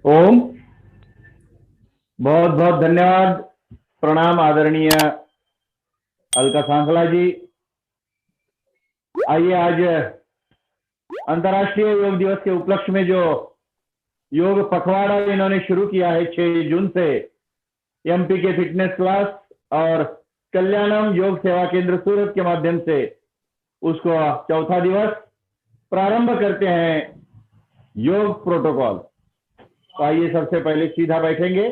ओम। बहुत बहुत धन्यवाद। प्रणाम आदरणीय अलका सांसला जी। आइए, आज अंतर्राष्ट्रीय योग दिवस के उपलक्ष्य में जो योग पखवाड़ा इन्होंने शुरू किया है 6 जून से एमपी के फिटनेस क्लास और कल्याणम योग सेवा केंद्र सूरत के माध्यम से उसको चौथा दिवस प्रारंभ करते हैं योग प्रोटोकॉल। तो आइए, सबसे पहले सीधा बैठेंगे।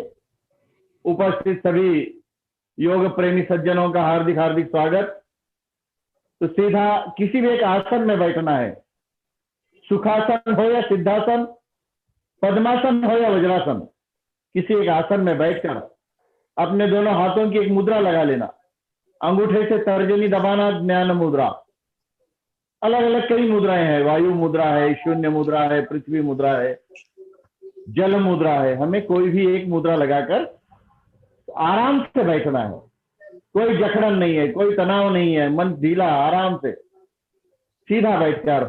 उपस्थित सभी योग प्रेमी सज्जनों का हार्दिक हार्दिक स्वागत। तो सीधा किसी भी एक आसन में बैठना है, सुखासन हो या सिद्धासन, पद्मासन हो या वज्रासन। किसी एक आसन में बैठकर अपने दोनों हाथों की एक मुद्रा लगा लेना। अंगूठे से तर्जनी दबाना, ज्ञान मुद्रा। अलग अलग कई मुद्राएं हैं, वायु मुद्रा है, शून्य मुद्रा है, पृथ्वी मुद्रा है, जल मुद्रा है। हमें कोई भी एक मुद्रा लगाकर आराम से बैठना है। कोई जखड़न नहीं है, कोई तनाव नहीं है, मन ढीला, आराम से सीधा बैठकर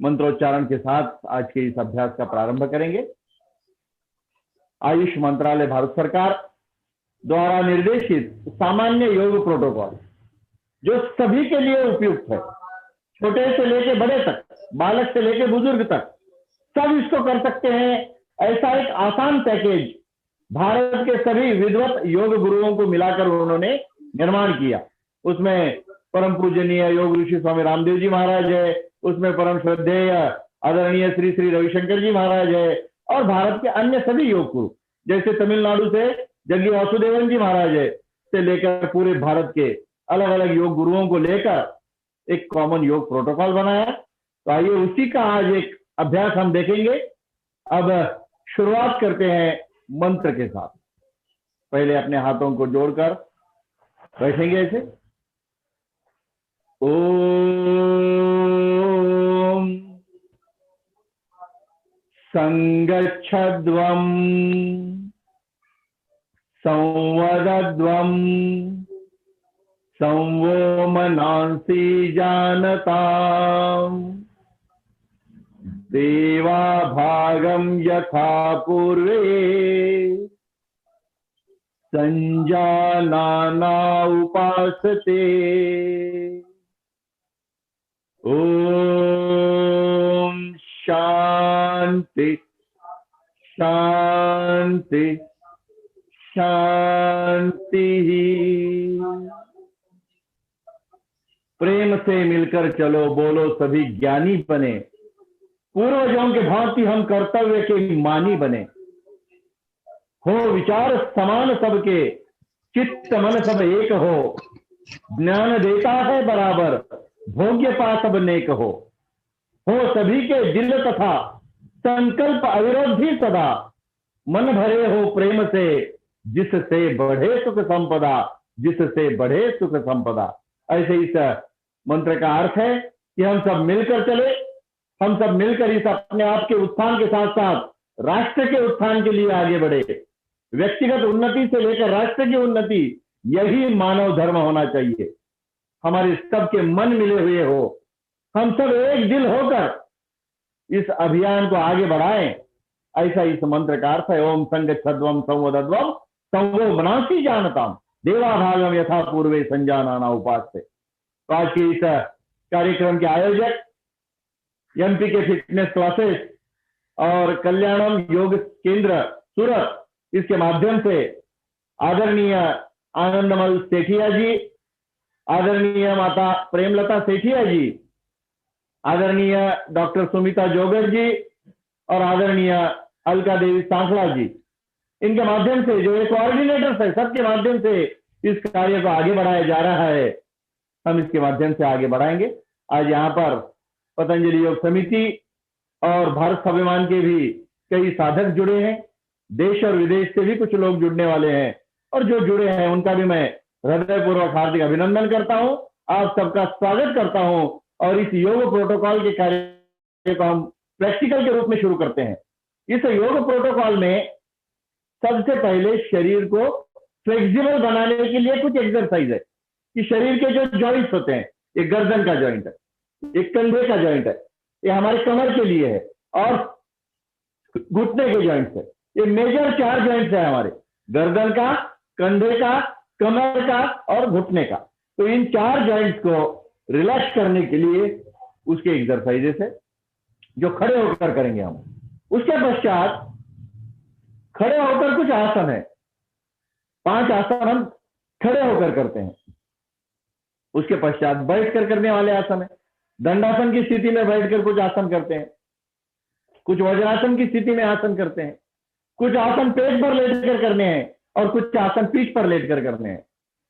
मंत्रोच्चारण के साथ आज के इस अभ्यास का प्रारंभ करेंगे। आयुष मंत्रालय भारत सरकार द्वारा निर्देशित सामान्य योग प्रोटोकॉल जो सभी के लिए उपयुक्त है, छोटे से लेकर बड़े तक, बालक से लेकर बुजुर्ग तक, सब इसको कर सकते हैं। ऐसा एक आसान पैकेज भारत के सभी विद्वत योग गुरुओं को मिलाकर उन्होंने निर्माण किया। उसमें परम पूजनीय योग ऋषि स्वामी रामदेव जी महाराज है, उसमें परम श्रद्धेय आदरणीय श्री श्री रविशंकर जी महाराज है, और भारत के अन्य सभी योग गुरु जैसे तमिलनाडु से जग्गी वासुदेवन जी महाराज है से लेकर पूरे भारत के अलग अलग योग गुरुओं को लेकर एक कॉमन योग प्रोटोकॉल बनाया। तो आइए, उसी का आज एक अभ्यास हम देखेंगे। अब शुरुआत करते हैं मंत्र के साथ। पहले अपने हाथों को जोड़कर बैठेंगे ऐसे। ओम संगच्छध्वं संवदध्वं संवो मनांसि जानताम् देवा भागं यथा पूर्वे संजानाना उपासते। ओम शांति शांति शांति। प्रेम से मिलकर चलो, बोलो सभी ज्ञानी बने, पूर्वजों के भांति हम कर्तव्य के मानी बने। हो विचार समान सबके, चित्त मन सब एक हो, ज्ञान देता है बराबर, भोग्य पा सब नेक हो सभी के दिल तथा संकल्प अविरोधी सदा, मन भरे हो प्रेम से, जिससे बढ़े सुख संपदा, जिससे बढ़े सुख संपदा। ऐसे इस मंत्र का अर्थ है कि हम सब मिलकर चले, हम सब मिलकर इस अपने आप के उत्थान के साथ साथ राष्ट्र के उत्थान के लिए आगे बढ़े। व्यक्तिगत उन्नति से लेकर राष्ट्र की उन्नति, यही मानव धर्म होना चाहिए। हमारे सबके मन मिले हुए हो, हम सब एक दिल होकर इस अभियान को आगे बढ़ाएं। ऐसा इस मंत्र का अर्थ है। ओम संगच्छध्वं संवदध्वं संवो मनांसि जानताम् देवा भागम यथा पूर्वे संजानाना उपासते। तो आज के इस कार्यक्रम के आयोजक एमपी के फिटनेस क्लासेस और कल्याणम योग केंद्र सूरत, इसके माध्यम से आदरणीय आनंदमल सेठिया जी, आदरणीय माता प्रेमलता सेठिया जी, आदरणीय डॉक्टर सुमिता जोगर जी और आदरणीय अलका देवी सांसला जी, इनके माध्यम से जो एक कोऑर्डिनेटर्स है, सबके माध्यम से इस कार्य को आगे बढ़ाया जा रहा है। हम इसके माध्यम से आगे बढ़ाएंगे। आज यहाँ पर पतंजलि योग समिति और भारत स्वाभिमान के भी कई साधक जुड़े हैं। देश और विदेश से भी कुछ लोग जुड़ने वाले हैं, और जो जुड़े हैं उनका भी मैं हृदयपूर्वक हार्दिक अभिनंदन करता हूं। आप सबका स्वागत करता हूं, और इस योग प्रोटोकॉल के कार्य को हम प्रैक्टिकल के रूप में शुरू करते हैं। इस योग प्रोटोकॉल में सबसे पहले शरीर को फ्लेक्सिबल बनाने के लिए कुछ एक्सरसाइज है कि शरीर के जो जॉइंट्स होते हैं, एक गर्दन का जॉइंट है, एक कंधे का जॉइंट है, ये हमारे कमर के लिए है, और घुटने के जॉइंट्स है। ये मेजर 4 जॉइंट्स है हमारे, गर्दन का, कंधे का, कमर का और घुटने का। तो इन 4 जॉइंट्स को रिलैक्स करने के लिए उसके एक्सरसाइजेस है जो खड़े होकर करेंगे हम। उसके पश्चात खड़े होकर कुछ आसन है, 5 आसन हम खड़े होकर करते हैं। उसके पश्चात बैठकर करने वाले आसन है, दंडासन की स्थिति में बैठकर कुछ आसन करते हैं, कुछ वज्रासन की स्थिति में आसन करते हैं, कुछ आसन पेट पर लेटकर करने हैं और कुछ आसन पीठ पर लेटकर करने हैं,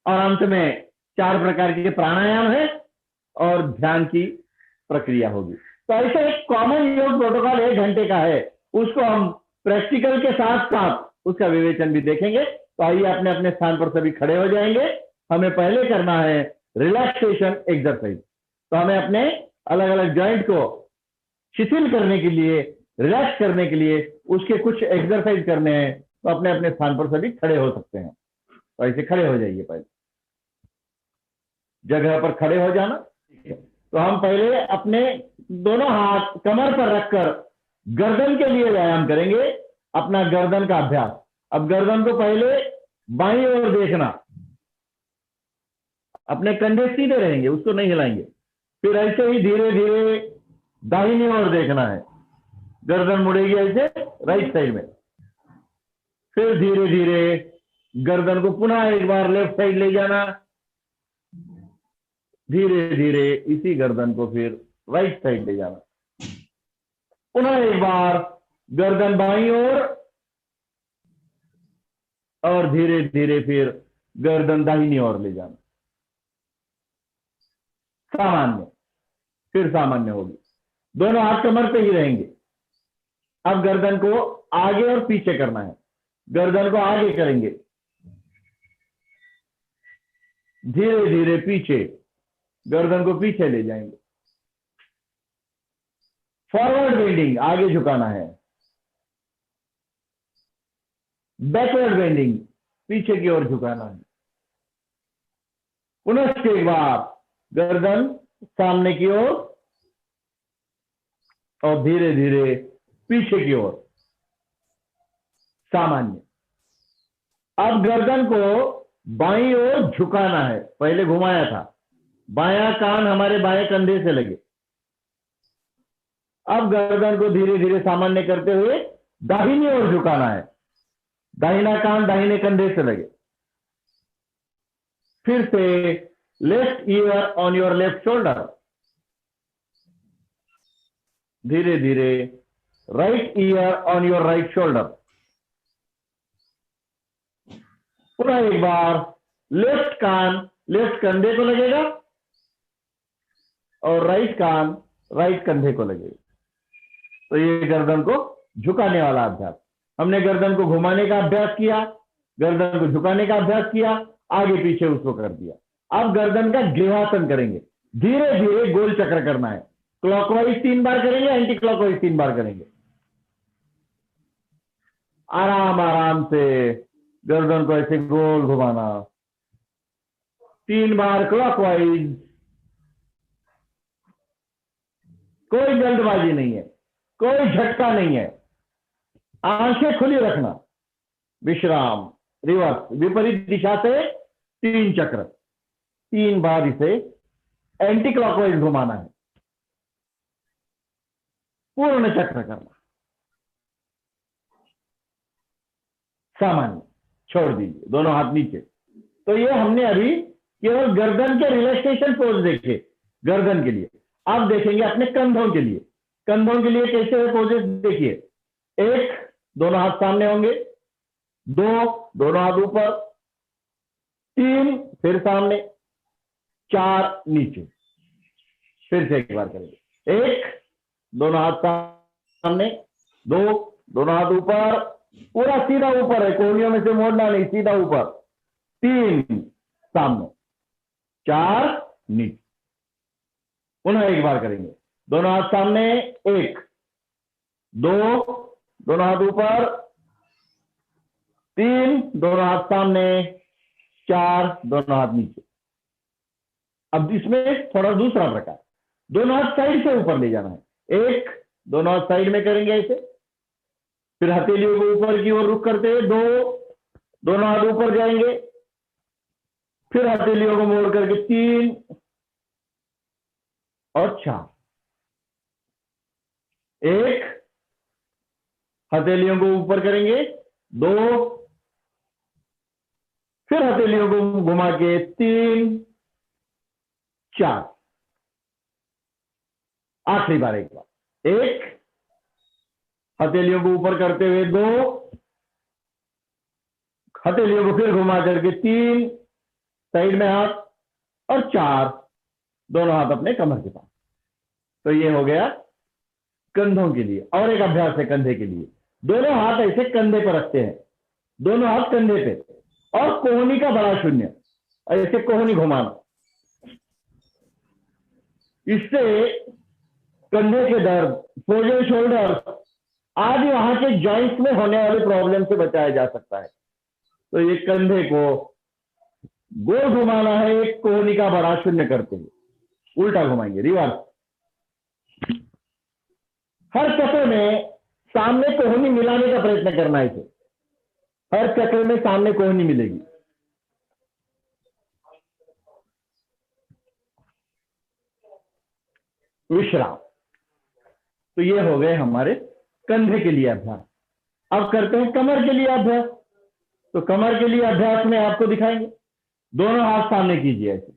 और अंत में 4 प्रकार के प्राणायाम है और ध्यान की प्रक्रिया होगी। तो ऐसे एक कॉमन योग प्रोटोकॉल 1 घंटे का है, उसको हम प्रैक्टिकल के साथ साथ उसका विवेचन भी देखेंगे। तो आइए अपने अपने स्थान पर सभी खड़े हो जाएंगे। हमें पहले करना है रिलैक्सेशन एक्सरसाइज। तो हमें अपने अलग अलग जॉइंट को शिथिल करने के लिए, रिलैक्स करने के लिए उसके कुछ एक्सरसाइज करने हैं। तो अपने अपने स्थान पर सभी खड़े हो सकते हैं। तो ऐसे खड़े हो जाइए, पहले जगह पर खड़े हो जाना। तो हम पहले अपने दोनों हाथ कमर पर रखकर गर्दन के लिए व्यायाम करेंगे, अपना गर्दन का अभ्यास। अब गर्दन को पहले बाईं ओर देखना, अपने कंधे सीधे रहेंगे, उसको नहीं हिलाएंगे। फिर ऐसे ही धीरे धीरे दाहिनी ओर देखना है, गर्दन मुड़ेगी ऐसे राइट साइड में। फिर धीरे धीरे गर्दन को पुनः एक बार लेफ्ट साइड ले जाना, धीरे धीरे इसी गर्दन को फिर राइट साइड ले जाना, पुनः एक बार गर्दन बाईं ओर और धीरे धीरे फिर गर्दन दाहिनी ओर ले जाना। सामान्य, फिर सामान्य होगी। दोनों हाथ कमर पे ही रहेंगे। अब गर्दन को आगे और पीछे करना है, गर्दन को आगे करेंगे, धीरे धीरे पीछे, गर्दन को पीछे ले जाएंगे। फॉरवर्ड बेंडिंग, आगे झुकाना है। बैकवर्ड बेंडिंग, पीछे की ओर झुकाना है। पुनः एक बार गर्दन सामने की ओर और धीरे धीरे पीछे की ओर, सामान्य। अब गर्दन को बाईं ओर झुकाना है, पहले घुमाया था, बायां कान हमारे बाएं कंधे से लगे। अब गर्दन को धीरे धीरे सामान्य करते हुए दाहिनी ओर झुकाना है, दाहिना कान दाहिने कंधे से लगे। फिर से left ear on your left shoulder, धीरे धीरे right year on your right shoulder. पुनः एक बार लेफ्ट कान लेफ्ट कंधे को लगेगा और राइट कान राइट कंधे को लगेगा। तो ये गर्दन को झुकाने वाला अभ्यास। हमने गर्दन को घुमाने का अभ्यास किया, गर्दन को झुकाने का अभ्यास किया, आगे पीछे उसको कर दिया। अब गर्दन का ग्रीवासन करेंगे, धीरे धीरे गोल चक्र करना है। क्लॉकवाइज 3 बार करेंगे, एंटी क्लॉकवाइज 3 बार करेंगे। आराम आराम से गर्दन को ऐसे गोल घुमाना, 3 बार क्लॉकवाइज। कोई जल्दबाजी नहीं है, कोई झटका नहीं है, आंखें खुली रखना। विश्राम, रिवर्स, विपरीत दिशा से 3 चक्र, 3 बार इसे एंटी क्लॉकवाइज घुमाना है, पूर्ण चक्र करना। सामान्य, छोड़ दीजिए, दोनों हाथ नीचे। तो ये हमने अभी केवल गर्दन के रिलैक्सेशन पोज देखे गर्दन के लिए। अब देखेंगे अपने कंधों के लिए। कंधों के लिए कैसे है पोजेस देखिए। 1, दोनों हाथ सामने होंगे। 2, दोनों हाथ ऊपर। 3, फिर सामने। 4, नीचे। फिर से एक बार करेंगे। 1, दोनों हाथ सामने। 2, दोनों हाथ ऊपर, पूरा सीधा ऊपर है, कोहनियों में से मोड़ना नहीं, सीधा ऊपर। 3, सामने। 4, नीचे। पुनः एक बार करेंगे, दोनों हाथ सामने। 1, 2, दोनों हाथ ऊपर। 3, दोनों हाथ सामने। 4, दोनों हाथ नीचे। अब इसमें थोड़ा दूसरा प्रकार, दोनों हाथ साइड से ऊपर ले जाना है। 1, दोनों हाथ साइड में करेंगे ऐसे। फिर हथेलियों को ऊपर की ओर रुख करते हुए दोनों हाथ ऊपर जाएंगे, फिर हथेलियों को मोड़ करके 3 और 4, 1, हथेलियों को ऊपर करेंगे 2, फिर हथेलियों को घुमा के 3, 4, आखिरी बार एक बार 1, हथेलियों को ऊपर करते हुए 2, हथेलियों को फिर घुमा करके 3, साइड में हाथ, और 4, दोनों हाथ अपने कमर के पास। तो ये हो गया कंधों के लिए। और एक अभ्यास है कंधे के लिए। दोनों हाथ ऐसे कंधे पर रखते हैं, दोनों हाथ कंधे पे, और कोहनी का बड़ा शून्य, ऐसे कोहनी घुमाना। इससे कंधे के दर्द, फ्रोजन शोल्डर आदि वहां के जॉइंट्स में होने वाले प्रॉब्लम से बचाया जा सकता है। तो ये कंधे को गोल घुमाना है, एक कोहनी का बड़ा शून्य करते हुए, उल्टा घुमाएंगे, रिवर्स। हर चक्र में सामने कोहनी मिलाने का प्रयत्न करना है। इसे हर चक्र में सामने कोहनी मिलेगी। विश्राम। तो ये हो गए हमारे कंधे के लिए अभ्यास। अब करते हैं कमर के लिए अभ्यास। तो कमर के लिए अभ्यास में आपको दिखाएंगे, दोनों हाथ सामने कीजिए ऐसे।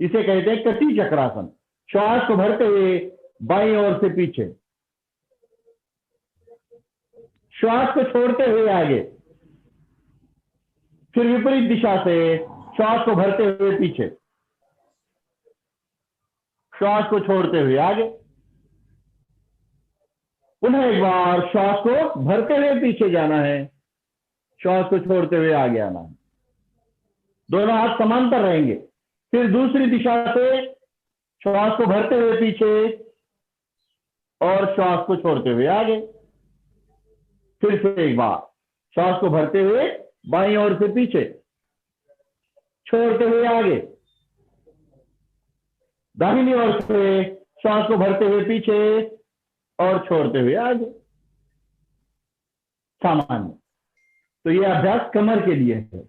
इसे कहते हैं कटी चक्रासन। श्वास को भरते हुए बाईं ओर से पीछे, श्वास को छोड़ते हुए आगे, फिर विपरीत दिशा से श्वास को भरते हुए पीछे, श्वास को छोड़ते हुए आगे, पुनः एक बार श्वास को भरते हुए पीछे जाना है, श्वास को छोड़ते हुए आगे आना है। दोनों हाथ समांतर रहेंगे। फिर दूसरी दिशा से श्वास को भरते हुए पीछे और श्वास को छोड़ते हुए आगे। फिर से एक बार श्वास को भरते हुए बाईं ओर से पीछे, छोड़ते हुए आगे, दाहिनी ओर से श्वास को भरते हुए पीछे और छोड़ते हुए आगे। सामान्य। तो यह अभ्यास कमर के लिए है।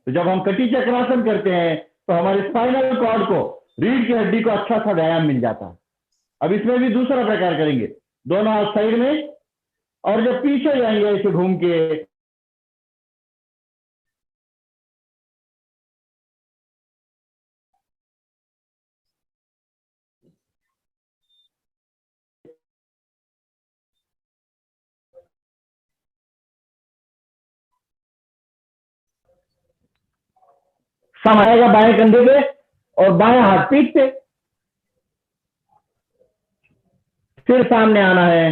तो जब हम कटी चक्रासन करते हैं तो हमारे स्पाइनल कॉर्ड को, रीढ़ की हड्डी को अच्छा सा व्यायाम मिल जाता है। अब इसमें भी दूसरा प्रकार करेंगे, दोनों हाथ साइड में, और जब पीछे जाएंगे ऐसे घूम के, सम आएगा बाएं कंधे पे और बाएं हाथ पीठ पे। फिर सामने आना है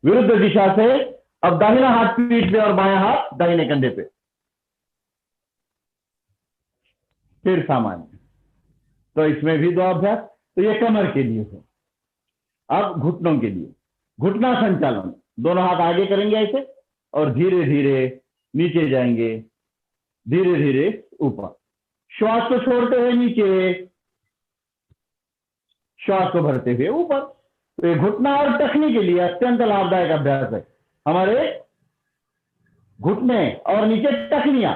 विरुद्ध दिशा से। अब दाहिना हाथ पीठ पे और बायां हाथ दाहिने कंधे पे। फिर सामान्य। तो इसमें भी 2 अभ्यास। तो ये कमर के लिए है। अब घुटनों के लिए, घुटना संचालन। दोनों हाथ आगे करेंगे ऐसे और धीरे धीरे नीचे जाएंगे, धीरे धीरे ऊपर। श्वास को छोड़ते हुए नीचे, श्वास को भरते हुए ऊपर। तो ये घुटना और टखनी के लिए अत्यंत लाभदायक अभ्यास है। हमारे घुटने और नीचे टखनियां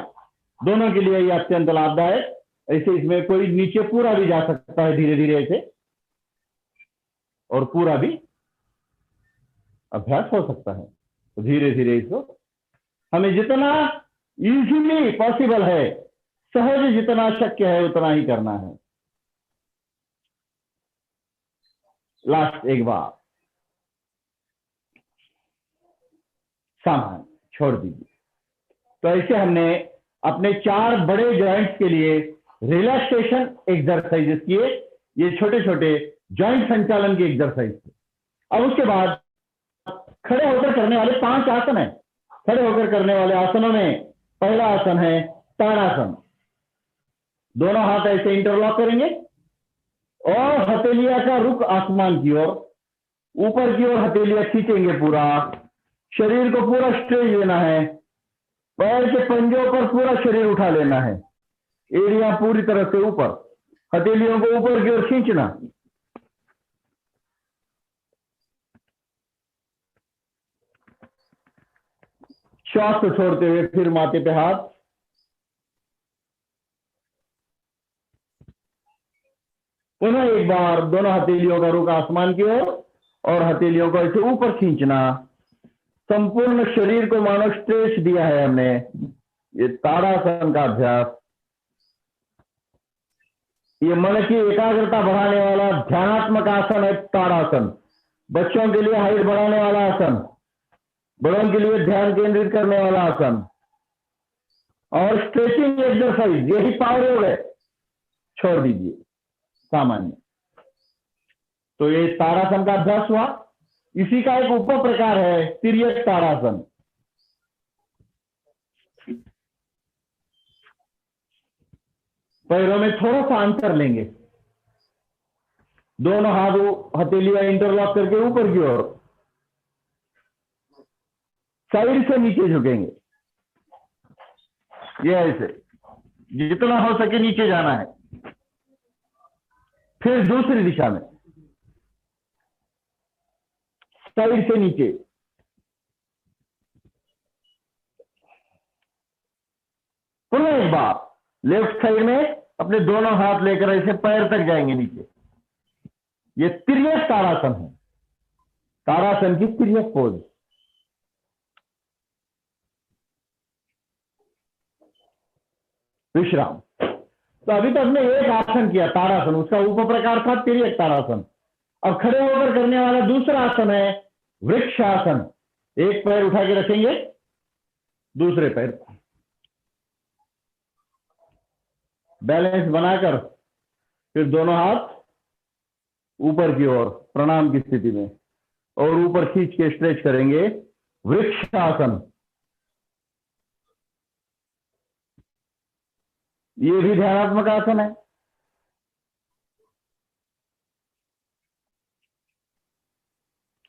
दोनों के लिए ये अत्यंत लाभदायक। ऐसे इसमें कोई नीचे पूरा भी जा सकता है धीरे धीरे ऐसे, और पूरा भी अभ्यास हो सकता है। तो धीरे धीरे इसको हमें जितना इजीली पॉसिबल है, सहज जितना शक्य है उतना ही करना है। लास्ट एक बार सामान्य छोड़ दीजिए। तो ऐसे हमने अपने 4 बड़े जॉइंट्स के लिए रिलैक्सेशन एक्सरसाइजेस किए। ये छोटे छोटे जॉइंट संचालन के एक्सरसाइज थे। अब उसके बाद खड़े होकर करने वाले 5 आसन हैं। खड़े होकर करने वाले आसनों में पहला आसन है ताड़ासन। दोनों हाथ ऐसे इंटरलॉक करेंगे और हथेलिया का रुख आसमान की ओर, ऊपर की ओर हथेलियां खींचेंगे। पूरा शरीर को पूरा स्ट्रेच लेना है। पैर के पंजों पर पूरा शरीर उठा लेना है, एड़ियां पूरी तरह से ऊपर, हथेलियों को ऊपर की ओर खींचना। श्वास को छोड़ते हुए फिर माथे पे हाथ, पुनः एक बार दोनों हथेलियों का रुख आसमान की ओर और हथेलियों को ऐसे ऊपर खींचना। संपूर्ण शरीर को मानो स्ट्रेच दिया है हमने। ये ताड़ासन का अभ्यास, ये मन की एकाग्रता बढ़ाने वाला ध्यानात्मक आसन है ताड़ासन। बच्चों के लिए हाइट बढ़ाने वाला आसन, बड़ों के लिए ध्यान केंद्रित करने वाला आसन और स्ट्रेचिंग एक्सरसाइज, यही पावर योग है। छोड़ दीजिए सामान्य। तो ये ताड़ासन का अभ्यास हुआ। इसी का एक उप प्रकार है तिर्यक ताड़ासन। पैरों में थोड़ा सा अंतर लेंगे, दोनों हाथ हथेलियां इंटरलॉक करके ऊपर की ओर, साइड से नीचे झुकेंगे। ये ऐसे जितना हो सके नीचे जाना है। फिर दूसरी दिशा में साइड से नीचे, पुनः एक बार लेफ्ट साइड में अपने दोनों हाथ लेकर ऐसे पैर तक जाएंगे नीचे। ये तिर्यक ताड़ासन है, ताड़ासन की तिर्यक पोज। विश्राम। तो अभी तक हमने एक आसन किया ताड़ासन, उसका उप प्रकार था तिर्यक ताड़ासन। अब खड़े होकर करने वाला दूसरा आसन है वृक्षासन। एक पैर उठा के रखेंगे, दूसरे पैर बैलेंस बनाकर फिर दोनों हाथ ऊपर की ओर प्रणाम की स्थिति में और ऊपर खींच के स्ट्रेच करेंगे वृक्षासन। ये भी ध्यानात्मक आसन है।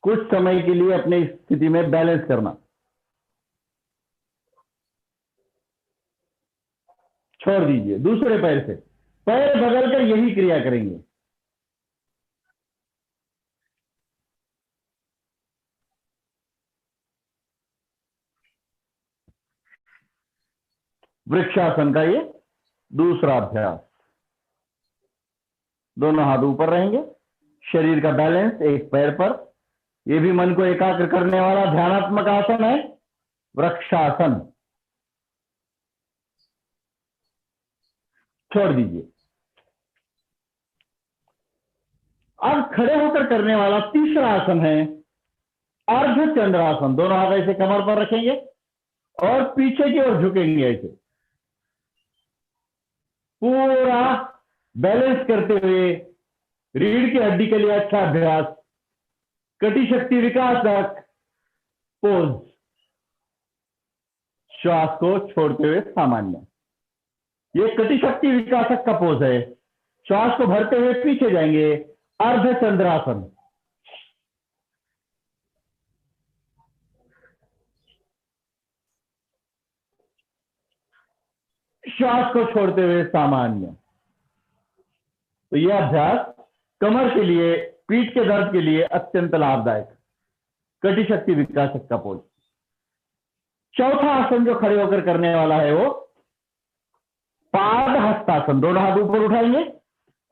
कुछ समय के लिए अपनी स्थिति में बैलेंस करना। छोड़ दीजिए, दूसरे पैर से पैर बदलकर यही क्रिया करेंगे। वृक्षासन का ये दूसरा अभ्यास। दोनों हाथ ऊपर रहेंगे, शरीर का बैलेंस एक पैर पर। ये भी मन को एकाग्र करने वाला ध्यानात्मक आसन है वृक्षासन। छोड़ दीजिए। अब खड़े होकर करने वाला तीसरा आसन है अर्धचंद्रासन। दोनों हाथ ऐसे कमर पर रखेंगे और पीछे की ओर झुकेंगे ऐसे, पूरा बैलेंस करते हुए। रीढ़ की हड्डी के लिए अच्छा अभ्यास, कटी शक्ति विकासक पोज। श्वास को छोड़ते हुए सामान्य। ये कटी शक्ति विकासक का पोज है। श्वास को भरते हुए पीछे जाएंगे, अर्धचंद्रासन। श्वास को छोड़ते हुए सामान्य। तो यह अभ्यास कमर के लिए, पीठ के दर्द के लिए अत्यंत लाभदायक, कटी शक्ति विकासक का पोज। चौथा आसन जो खड़े होकर करने वाला है वो पाद हस्तासन। दोनों हाथ ऊपर उठाएंगे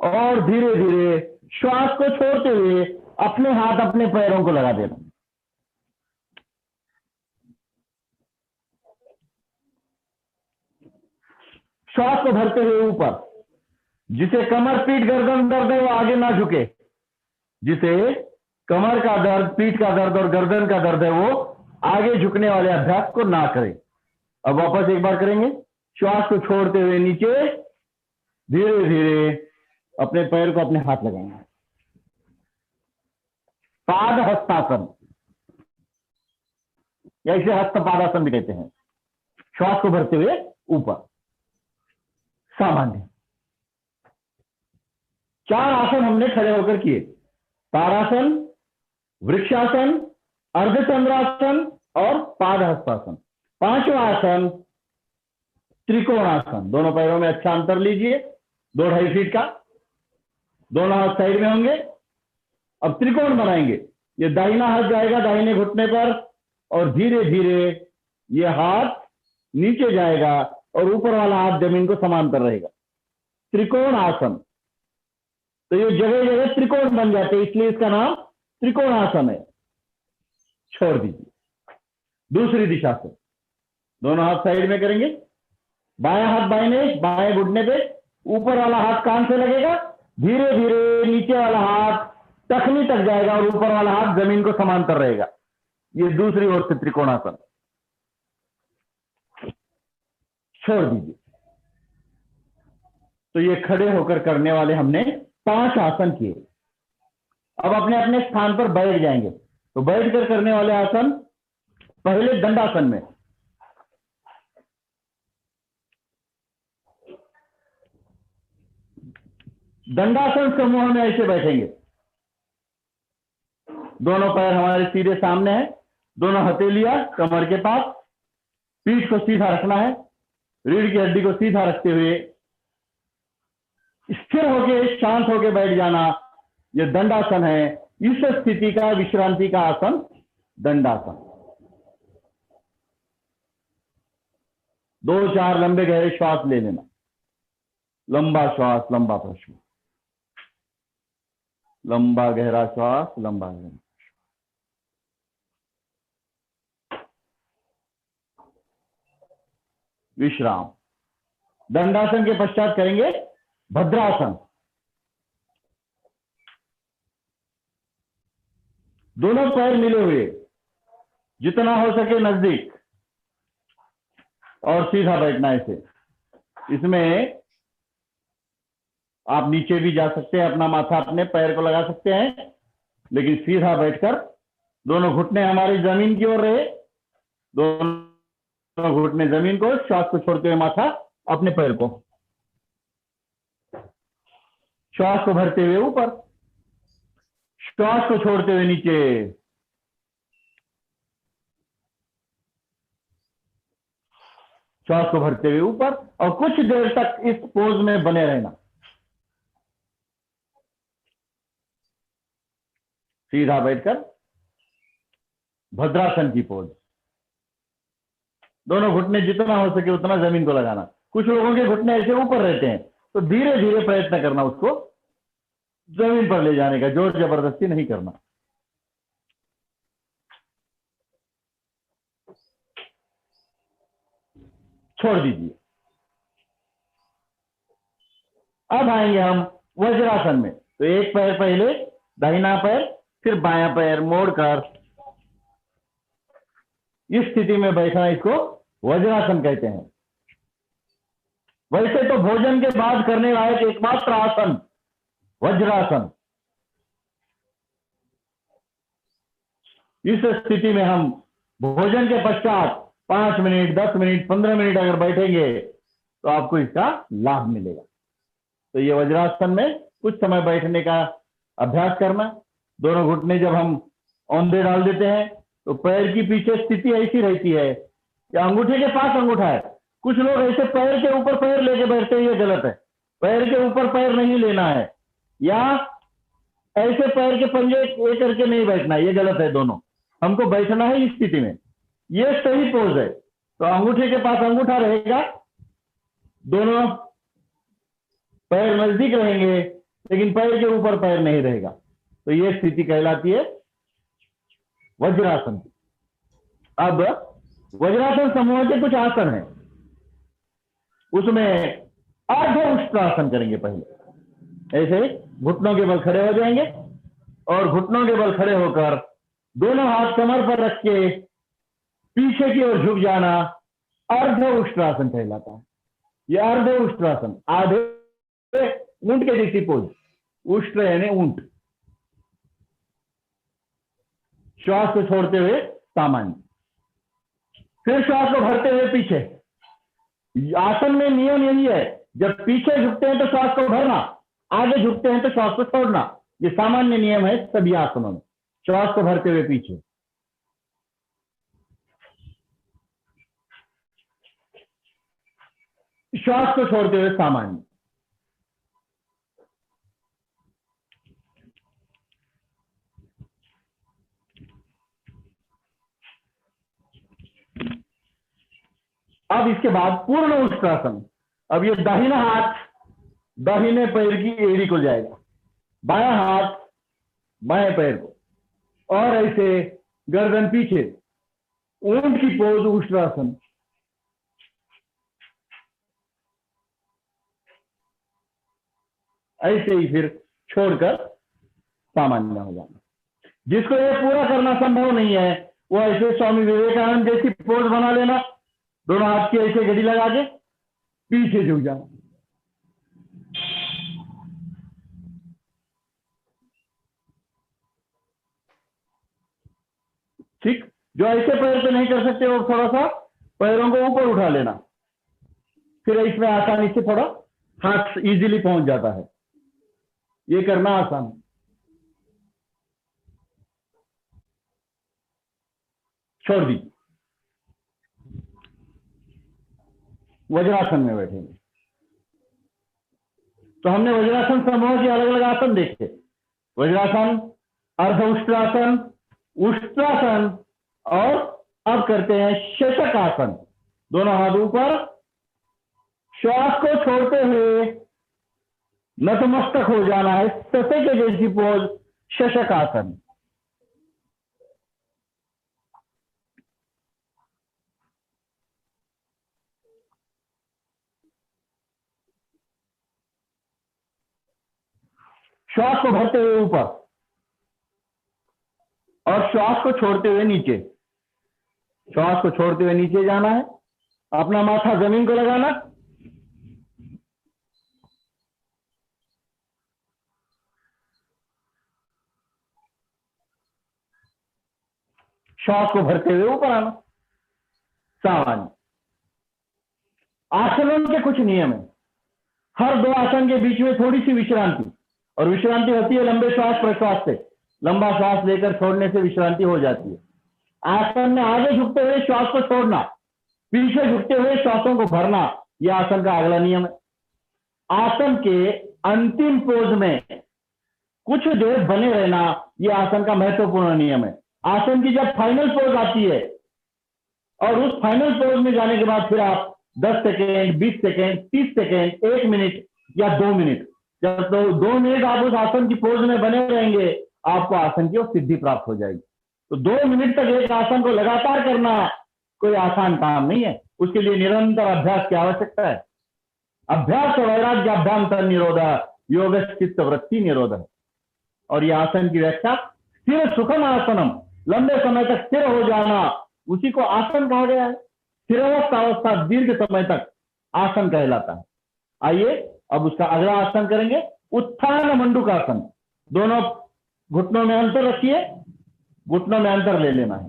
और धीरे धीरे श्वास को छोड़ते हुए अपने हाथ अपने पैरों को लगा देना। श्वास को भरते हुए ऊपर। जिसे कमर पीठ गर्दन दर्द है वो आगे ना झुके। जिसे कमर का दर्द, पीठ का दर्द और गर्दन का दर्द है वो आगे झुकने वाले अभ्यास को ना करें। अब वापस एक बार करेंगे। श्वास को छोड़ते हुए नीचे, धीरे धीरे अपने पैर को अपने हाथ लगाएंगे। पाद हस्तासन, या इसे हस्तपादासन भी कहते हैं। श्वास को भरते हुए ऊपर सामान्य। 4 आसन हमने खड़े होकर किए। ताड़ासन, वृक्षासन, अर्धचंद्रासन और पाद हस्तासन। 5वां आसन त्रिकोणासन। दोनों पैरों में अच्छा अंतर लीजिए, 2-2.5 फीट का। दोनों हाथ साइड में होंगे। अब त्रिकोण बनाएंगे। ये दाहिना हाथ जाएगा दाहिने घुटने पर और धीरे धीरे ये हाथ नीचे जाएगा और ऊपर वाला हाथ जमीन को समांतर रहेगा। त्रिकोण आसन। तो ये जगह जगह त्रिकोण बन जाते हैं, इसलिए इसका नाम त्रिकोण आसन है। छोड़ दीजिए। दूसरी दिशा से दोनों हाथ साइड में करेंगे। बायां हाथ बाएं घुटने पे, ऊपर वाला हाथ कान से लगेगा, धीरे धीरे नीचे वाला हाथ टखनी तक जाएगा और ऊपर वाला हाथ जमीन को समांतर रहेगा। ये दूसरी ओर से त्रिकोणासन। छोड़ दीजिए। तो ये खड़े होकर करने वाले हमने 5 आसन किए। अब अपने अपने स्थान पर बैठ जाएंगे। तो बैठकर करने वाले आसन, पहले दंडासन में। दंडासन समूह में ऐसे बैठेंगे। दोनों पैर हमारे सीधे सामने हैं, दोनों हथेलियां कमर के पास, पीठ को सीधा रखना है, रीढ़ की हड्डी को सीधा रखते हुए स्थिर होके शांत होके बैठ जाना। यह दंडासन है। इस स्थिति का विश्रांति का आसन दंडासन। 2-4 लंबे गहरे श्वास ले लेना। लंबा श्वास, लंबा प्रश्वास, लंबा गहरा श्वास, लंबा गहरा। विश्राम। दंडासन के पश्चात करेंगे भद्रासन। दोनों पैर मिले हुए, जितना हो सके नजदीक, और सीधा बैठना है इसे। इसमें आप नीचे भी जा सकते हैं, अपना माथा अपने पैर को लगा सकते हैं, लेकिन सीधा बैठकर दोनों घुटने हमारी जमीन की ओर रहे, दोनों घुटने जमीन को, श्वास को छोड़ते हुए माथा अपने पैर को, श्वास को भरते हुए ऊपर, श्वास को छोड़ते हुए नीचे। श्वास को भरते हुए ऊपर, और कुछ देर तक इस पोज में बने रहना। सीधा बैठकर भद्रासन की पोज। दोनों घुटने जितना हो सके उतना जमीन को लगाना। कुछ लोगों के घुटने ऐसे ऊपर रहते हैं, तो धीरे धीरे प्रयत्न करना उसको जमीन पर ले जाने का, जोर जबरदस्ती नहीं करना। छोड़ दीजिए। अब आएंगे हम वज्रासन में। तो एक पैर पहले, दाहिना पैर, फिर बायां पैर मोड़कर इस स्थिति में बैठना, इसको वज्रासन कहते हैं। वैसे तो भोजन के बाद करने लायक एकमात्र आसन वज्रासन। इस स्थिति में हम भोजन के पश्चात 5 मिनट, 10 मिनट, 15 मिनट अगर बैठेंगे तो आपको इसका लाभ मिलेगा। तो ये वज्रासन में कुछ समय बैठने का अभ्यास करना। दोनों घुटने जब हम औंधे डाल देते हैं तो पैर की पीछे स्थिति ऐसी रहती है कि अंगूठे के पास अंगूठा है। कुछ लोग ऐसे पैर के ऊपर पैर लेके बैठते हैं, ये गलत है। पैर के ऊपर पैर नहीं लेना है, या ऐसे पैर के पंजे ये करके नहीं बैठना, ये गलत है। दोनों हमको बैठना है इस स्थिति में, ये सही पोज है। तो अंगूठे के पास अंगूठा रहेगा, दोनों पैर नजदीक रहेंगे, लेकिन पैर के ऊपर पैर नहीं रहेगा। तो ये स्थिति कहलाती है वज्रासन। अब वज्रासन समूह के कुछ आसन हैं, उसमें अर्ध उष्ट्रासन करेंगे। पहले ऐसे घुटनों के बल खड़े हो जाएंगे और घुटनों के बल खड़े होकर दोनों हाथ कमर पर रख के पीछे की ओर झुक जाना, अर्ध उष्ट्रासन कहलाता है। यह अर्ध उष्ट्रासन, आधे ऊंट के जैसी पोज। उष्ट्र यानी ऊंट। श्वास को छोड़ते हुए सामान्य, फिर श्वास को भरते हुए पीछे। आसन में नियम यही है, जब पीछे झुकते हैं तो श्वास को भरना, आगे झुकते हैं तो श्वास को छोड़ना। ये सामान्य नियम है सभी आसनों में। श्वास को भरते हुए पीछे, श्वास को छोड़ते हुए सामान्य। अब इसके बाद पूर्ण उष्ट्रासन। अब ये दाहिना हाथ दाहिने पैर की एड़ी को जाएगा, बायां हाथ बाएं पैर को, और ऐसे गर्दन पीछे, ऊंट की पोज उष्ट्रासन। ऐसे ही फिर छोड़कर सामान्य हो जाना। जिसको ये पूरा करना संभव नहीं है वो ऐसे स्वामी विवेकानंद जैसी पोज बना लेना, दोनों हाथ की ऐसे घड़ी लगा के पीछे झुक जाना। ठीक, जो ऐसे पैर से नहीं कर सकते वो थोड़ा सा पैरों को ऊपर उठा लेना, फिर इसमें आसानी से थोड़ा हाथ इजीली पहुंच जाता है। ये करना आसान है। छोड़ दी, वज्रासन में बैठेंगे। तो हमने वज्रासन समूह के अलग अलग आसन देखे, वज्रासन, अर्ध उष्ट्रासन, उष्ट्रासन, और अब करते हैं शशक आसन। दोनों हाथ ऊपर, श्वास को छोड़ते हुए नतमस्तक हो जाना है, ससे के जैसी पोज शशक आसन। श्वास को भरते हुए ऊपर और श्वास को छोड़ते हुए नीचे, श्वास को छोड़ते हुए नीचे जाना है, अपना माथा जमीन को लगाना, श्वास को भरते हुए ऊपर आना, सामान्य। आसनों के कुछ नियम है। हर दो आसन के बीच में थोड़ी सी विश्रांति, और विश्रांति होती है लंबे श्वास प्रश्वास से। लंबा श्वास लेकर छोड़ने से विश्रांति हो जाती है। आसन में आगे झुकते हुए श्वास को छोड़ना, पीछे झुकते हुए श्वासों को भरना, यह आसन का अगला नियम है। आसन के अंतिम पोज में कुछ देर बने रहना, यह आसन का महत्वपूर्ण नियम है। आसन की जब फाइनल पोज आती है और उस फाइनल पोज में जाने के बाद फिर आप 10 सेकेंड, 20 सेकेंड, 30 सेकेंड, 1 मिनट या 2 मिनट, जब 2 मिनट आप उस आसन की पोज में बने रहेंगे, आपको आसन की सिद्धि प्राप्त हो जाएगी। तो 2 मिनट तक एक आसन को लगातार करना कोई आसान काम नहीं है, उसके लिए निरंतर अभ्यास की आवश्यकता है। अभ्यास वैराग्याभ्याम निरोध योग चित्त वृत्ति निरोध। और यह आसन की व्याख्या स्थिर सुखम आसनम, लंबे समय तक स्थिर हो जाना, उसी को आसन कहा गया है। स्थिरावस्था दीर्घ समय तक आसन कहलाता है। आइए अब उसका अगला आसन करेंगे, उत्थान मंडूकासन। दोनों घुटनों में अंतर रखिए, घुटनों में अंतर ले लेना है।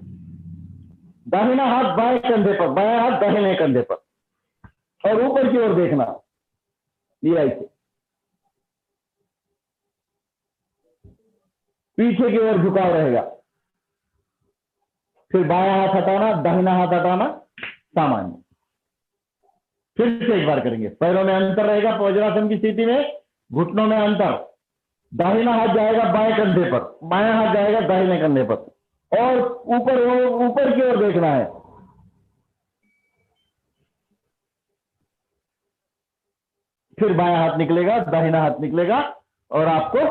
दाहिना हाथ बाएं कंधे पर, बायां हाथ दाहिने कंधे पर, और ऊपर की ओर देखना, ये ऐसे पीछे की ओर झुकाव रहेगा। फिर बायां हाथ हटाना, दाहिना हाथ हटाना, सामान्य। फिर से एक बार करेंगे। पैरों में अंतर रहेगा वज्रासन की स्थिति में, घुटनों में अंतर। दाहिना हाथ जाएगा बाएं कंधे पर, बायां हाथ जाएगा दाहिने कंधे पर, और ऊपर की ओर देखना है। फिर बायां हाथ निकलेगा, दाहिना हाथ निकलेगा, और आपको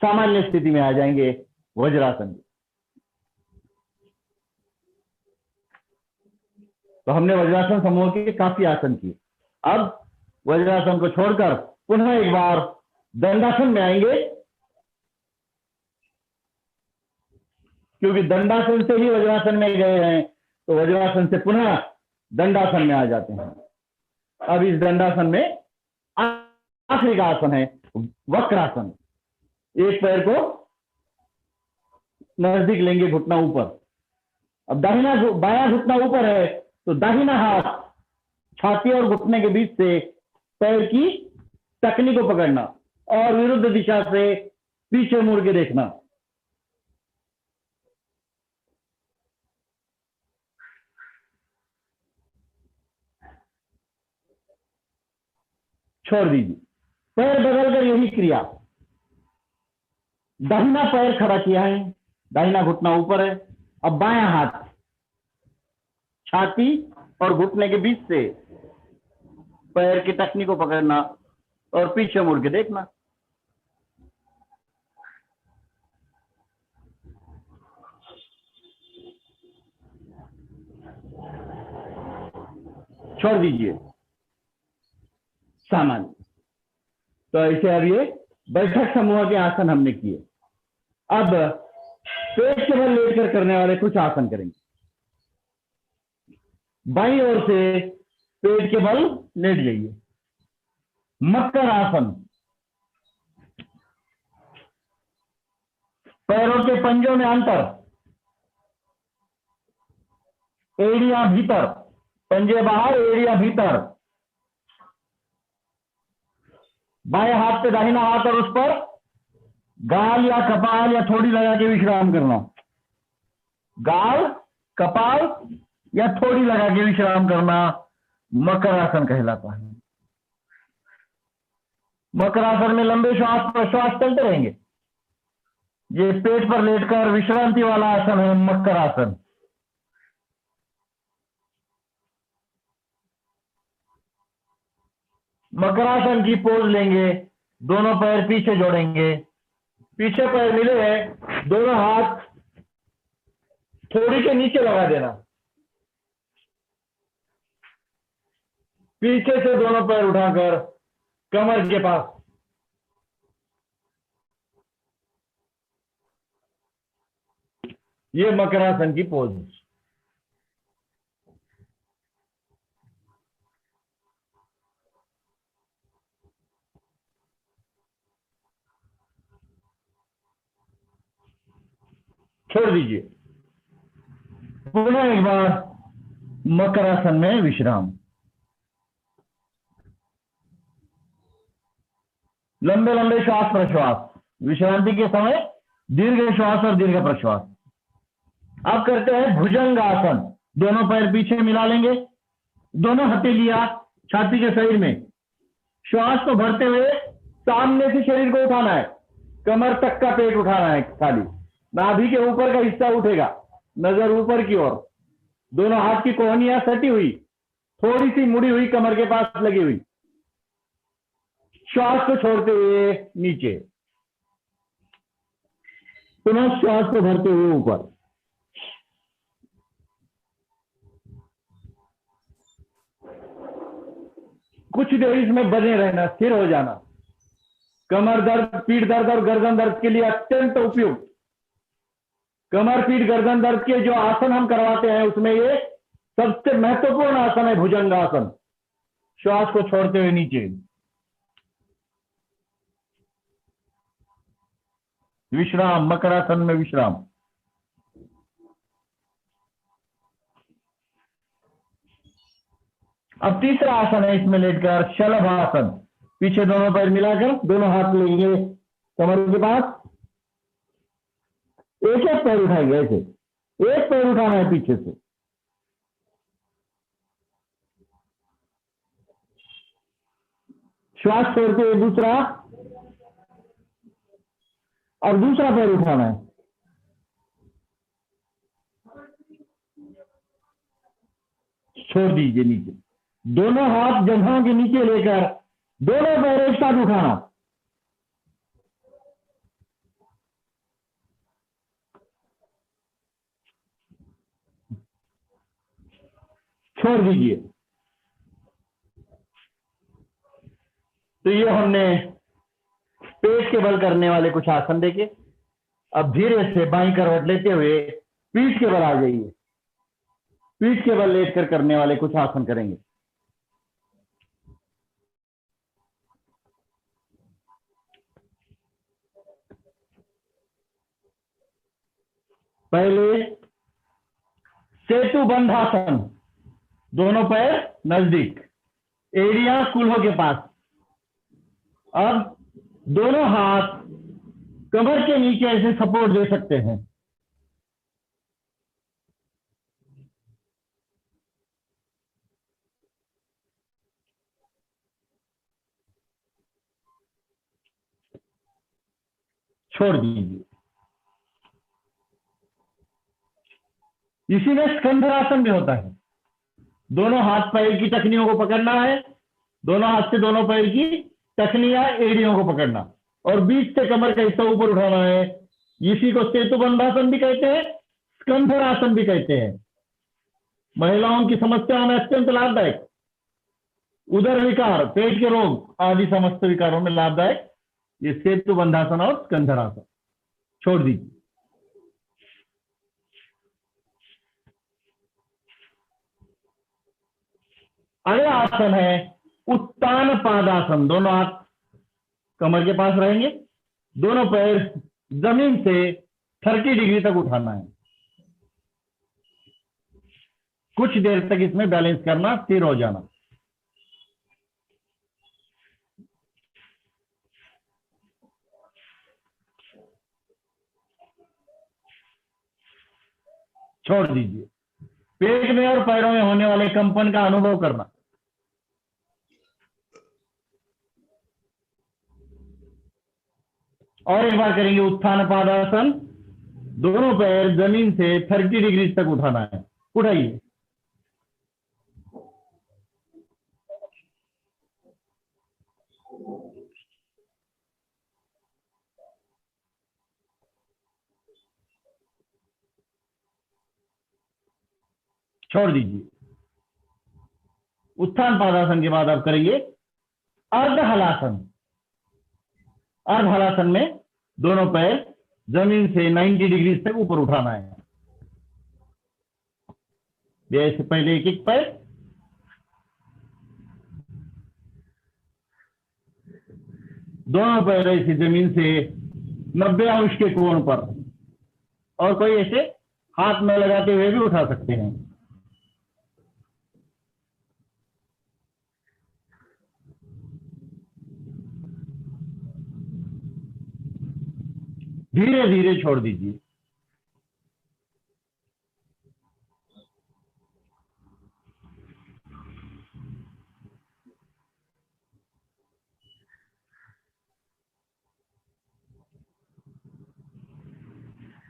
सामान्य स्थिति में आ जाएंगे वज्रासन। तो हमने वज्रासन समूह के काफी आसन किए। अब वज्रासन को छोड़कर पुनः एक बार दंडासन में आएंगे, क्योंकि दंडासन से ही वज्रासन में गए हैं, तो वज्रासन से पुनः दंडासन में आ जाते हैं। अब इस दंडासन में आखिरी का आसन है वक्रासन। एक पैर को नजदीक लेंगे, घुटना ऊपर। अब बायां घुटना ऊपर है, तो दाहिना हाथ छाती और घुटने के बीच से पैर की टखनी को पकड़ना और विरुद्ध दिशा से पीछे मुड़ के देखना। छोड़ दीजिए, पैर बदलकर यही क्रिया। दाहिना पैर खड़ा किया है, दाहिना घुटना ऊपर है। अब बायां हाथ छाती और घुटने के बीच से पैर की टखनी को पकड़ना और पीछे मुड़ के देखना। छोड़ दीजिए सामान्य। तो ऐसे अब ये बैठक समूह के आसन हमने किए। अब पेट के बल लेटकर करने वाले कुछ आसन करेंगे। बाईं ओर से पेट के बल लेट जाइए। मकर आसन। पैरों के पंजों में अंतर, एड़ियां भीतर, पंजे बाहर, एड़ियां भीतर। बाएं हाथ पे दाहिना हाथ और उस पर गाल या कपाल या थोड़ी लगा के विश्राम करना। गाल, कपाल या थोड़ी लगा के विश्राम करना मकर आसन कहलाता है। मकर आसन में लंबे श्वास प्रश्वास चलते रहेंगे। ये पेट पर लेटकर विश्रांति वाला आसन है मकर आसन। मकरासन की पोज लेंगे। दोनों पैर पीछे जोड़ेंगे, पीछे पैर मिले हैं, दोनों हाथ थोड़ी के नीचे लगा देना। पीछे से दोनों पैर उठाकर कमर के पास। ये मकरासन की पोज। छोड़ दीजिए। पुनः एक बार मकरासन में विश्राम। लंबे लंबे श्वास प्रश्वास। विश्रांति के समय दीर्घ श्वास और दीर्घ प्रश्वास। अब करते हैं भुजंग आसन। दोनों पैर पीछे मिला लेंगे, दोनों हथेलियां छाती के शरीर में। श्वास को भरते हुए सामने से शरीर को उठाना है, कमर तक का पेट उठाना है। खाली नाभि के ऊपर का हिस्सा उठेगा, नजर ऊपर की ओर। दोनों हाथ की कोहनियां सटी हुई, थोड़ी सी मुड़ी हुई, कमर के पास लगी हुई। श्वास को छोड़ते हुए नीचे, पुनः श्वास को भरते हुए ऊपर। कुछ देर इसमें बने रहना, स्थिर हो जाना। कमर दर्द, पीठ दर्द और गर्दन दर्द के लिए अत्यंत उपयुक्त। कमर, पीठ, गर्दन दर्द के जो आसन हम करवाते हैं उसमें ये सबसे महत्वपूर्ण आसन है भुजंग आसन। श्वास को छोड़ते हुए नीचे, विश्राम। मकरासन में विश्राम। अब तीसरा आसन है इसमें लेटकर शलभ आसन। पीछे दोनों पैर मिलाकर दोनों हाथ लेंगे कमर के पास। एक एक पैर उठाएंगे, ऐसे एक पैर उठाना है पीछे से। श्वास छोड़ते हुए दूसरा और दूसरा पैर उठाना है। छोड़ दीजिए नीचे। दोनों हाथ जंघों के नीचे लेकर दोनों पैर एक साथ उठाना। छोड़ दीजिए। तो ये हमने पेट के बल करने वाले कुछ आसन देखे। अब धीरे से बाईं करवट लेते हुए पीठ के बल आ जाइए। पीठ के बल लेटकर करने वाले कुछ आसन करेंगे। पहले सेतु बंधासन। दोनों पैर नजदीक, एड़ियां कूल्हों के पास। अब दोनों हाथ कमर के नीचे ऐसे सपोर्ट दे सकते हैं। छोड़ दीजिए। इसी में स्कंधरासन भी होता है। दोनों हाथ पैर की टखनियों को पकड़ना है, दोनों हाथ से दोनों पैर की टखनियां एड़ियों को पकड़ना और बीच से कमर का हिस्सा ऊपर उठाना है। इसी को सेतुबंधासन भी कहते हैं, स्कंधरासन भी कहते हैं। महिलाओं की समस्याओं में अत्यंत लाभदायक, उदर विकार, पेट के रोग आदि समस्त विकारों में लाभदायक ये सेतुबंधासन और स्कंधरासन। छोड़ दीजिए। अगला आसन है उत्तान पादासन। दोनों हाथ कमर के पास रहेंगे, दोनों पैर जमीन से 30 डिग्री तक उठाना है। कुछ देर तक इसमें बैलेंस करना, स्थिर हो जाना। छोड़ दीजिए। पेट में और पैरों में होने वाले कंपन का अनुभव करना। और एक बार करेंगे उत्थान पादासन। दोनों पैर जमीन से 30 डिग्री तक उठाना है। उठाइए। छोड़ दीजिए। उत्थान पादासन के बाद आप करेंगे अर्ध हलासन। अर्ध हलासन में दोनों पैर जमीन से 90 डिग्री तक ऊपर उठाना है। जैसे पहले एक एक पैर, दोनों पैर ऐसे जमीन से 90 अंश के कोण पर, और कोई ऐसे हाथ में लगाते हुए भी उठा सकते हैं। धीरे धीरे छोड़ दीजिए।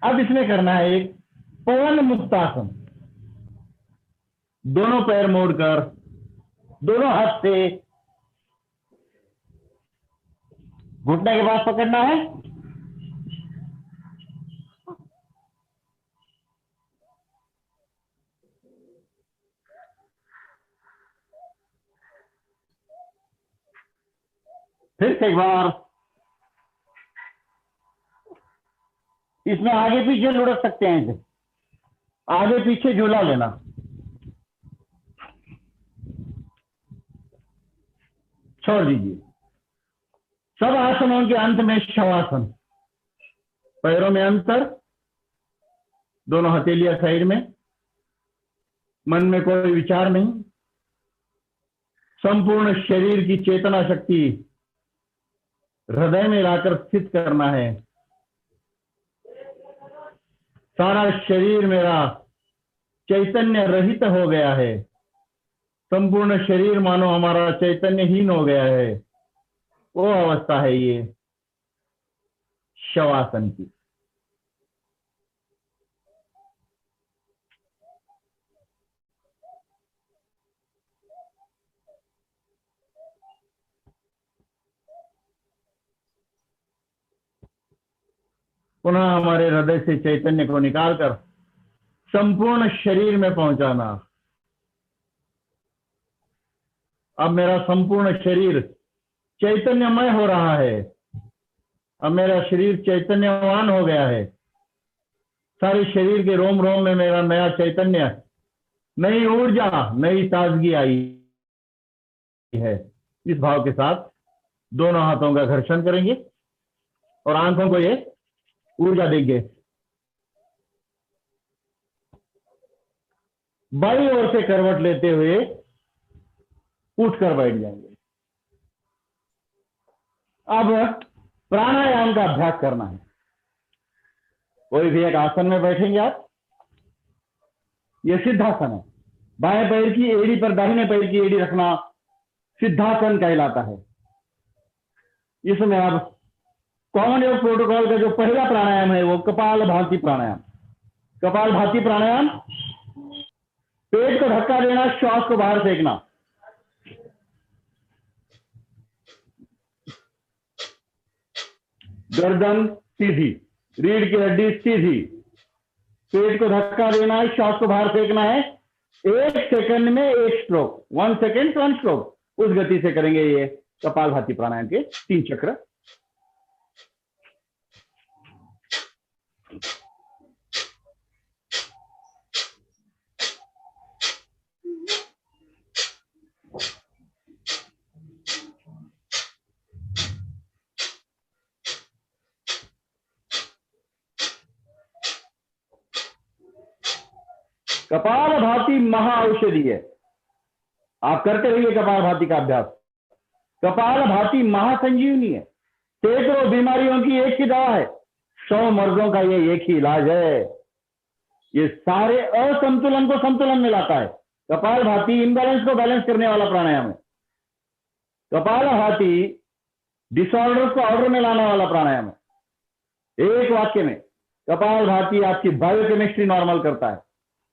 अब इसमें करना है एक पवन मुक्तासन। दोनों पैर मोड़कर दोनों हाथ से घुटने के पास पकड़ना है। फिर से एक बार इसमें आगे पीछे लुढ़क सकते हैं। इसे आगे पीछे झूला लेना। छोड़ दीजिए। सब आसनों के अंत में शवासन। पैरों में अंतर, दोनों हथेलियां साइड में, मन में कोई विचार नहीं। संपूर्ण शरीर की चेतना शक्ति हृदय में लाकर स्थित करना है। सारा शरीर मेरा चैतन्य रहित हो गया है। संपूर्ण शरीर मानो हमारा चैतन्यहीन हो गया है। वो अवस्था है ये शवासन की। पुनः हमारे हृदय से चैतन्य को निकालकर संपूर्ण शरीर में पहुंचाना। अब मेरा संपूर्ण शरीर चैतन्यमय हो रहा है। अब मेरा शरीर चैतन्यवान हो गया है। सारे शरीर के रोम रोम में मेरा नया चैतन्य, नई ऊर्जा, नई ताजगी आई है। इस भाव के साथ दोनों हाथों का घर्षण करेंगे और आंखों को ये ऊर्जा देंगे। बाईं ओर से करवट लेते हुए उठकर बैठ जाएंगे। अब प्राणायाम का अभ्यास करना है। कोई भी एक आसन में बैठेंगे आप। यह सिद्धासन है। बाएं पैर की एड़ी पर दाहिने पैर की एड़ी रखना सिद्धासन कहलाता है। इसमें आप कॉमन योग प्रोटोकॉल का जो पहला प्राणायाम है वो कपाल भाती प्राणायाम। कपाल भाती प्राणायाम पेट को धक्का देना, श्वास को बाहर फेंकना। गर्दन सीधी, रीढ़ की हड्डी सीधी, पेट को धक्का देना है, श्वास को बाहर फेंकना है। 1 सेकंड में 1 स्ट्रोक, 1 सेकंड 1 स्ट्रोक, उस गति से करेंगे ये कपालभाति प्राणायाम के 3 चक्र। कपालभाति महाऔषधि है, आप करते रहिए कपालभाति का अभ्यास। कपालभाति महासंजीवनी है, सैकड़ों बीमारियों की एक ही दवा है, 100 मर्जों का ये एक ही इलाज है। ये सारे असंतुलन को संतुलन में लाता है। कपालभाति इम्बैलेंस को बैलेंस करने वाला प्राणायाम है। कपालभाति डिसऑर्डर को ऑर्डर में लाने वाला प्राणायाम है। एक वाक्य में कपालभाति आपकी बायोकेमिस्ट्री नॉर्मल करता है,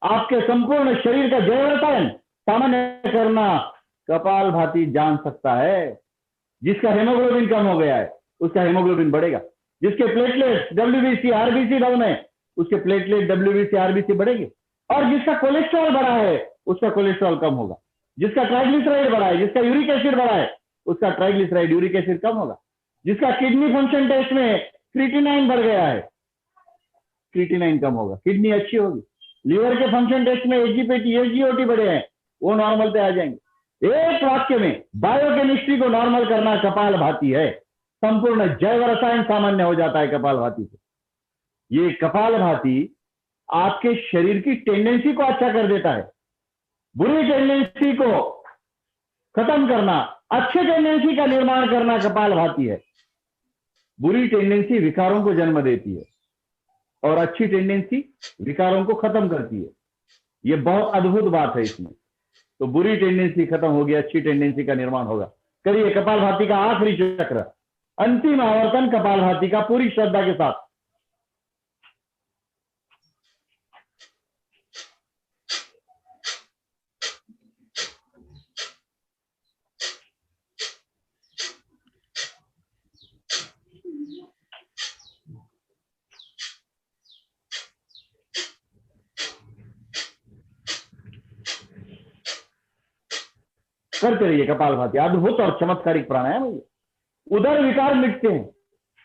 आपके संपूर्ण शरीर का जैव रसायन सामान्य करना कपालभाति जान सकता है। जिसका हेमोग्लोबिन कम हो गया है उसका हेमोग्लोबिन बढ़ेगा, जिसके प्लेटलेट डब्ल्यूबीसी आरबीसी डाउन है उसके प्लेटलेट डब्ल्यूबीसी आरबीसी बढ़ेगी, और जिसका कोलेस्ट्रॉल बढ़ा है उसका कोलेस्ट्रॉल कम होगा, जिसका ट्राइग्लिसराइड बढ़ा है, जिसका यूरिक एसिड बढ़ा है उसका ट्राइग्लिसराइड यूरिक एसिड कम होगा, जिसका किडनी फंक्शन टेस्ट में क्रिएटिनाइन बढ़ गया है क्रिएटिनाइन कम होगा, किडनी अच्छी होगी। लीवर के फंक्शन टेस्ट में एसजीपीटी एसजीओटी बढ़े हैं वो नॉर्मल पे आ जाएंगे। एक वाक्य में बायोकेमिस्ट्री को नॉर्मल करना कपालभाति है। संपूर्ण जैव रसायन सामान्य हो जाता है कपालभाति से। ये कपालभाति आपके शरीर की टेंडेंसी को अच्छा कर देता है। बुरी टेंडेंसी को खत्म करना, अच्छे टेंडेंसी का निर्माण करना कपालभाति है। बुरी टेंडेंसी विकारों को जन्म देती है और अच्छी टेंडेंसी विकारों को खत्म करती है। ये बहुत अद्भुत बात है इसमें। तो बुरी टेंडेंसी खत्म होगी, अच्छी टेंडेंसी का निर्माण होगा। करिए कपालभाति का आखिरी चक्र, अंतिम आवर्तन कपालभाति का पूरी श्रद्धा के साथ। करते रहिए कपालभाति, अद्भुत और चमत्कारिक प्राणायाम है। उदर विकार मिटते हैं,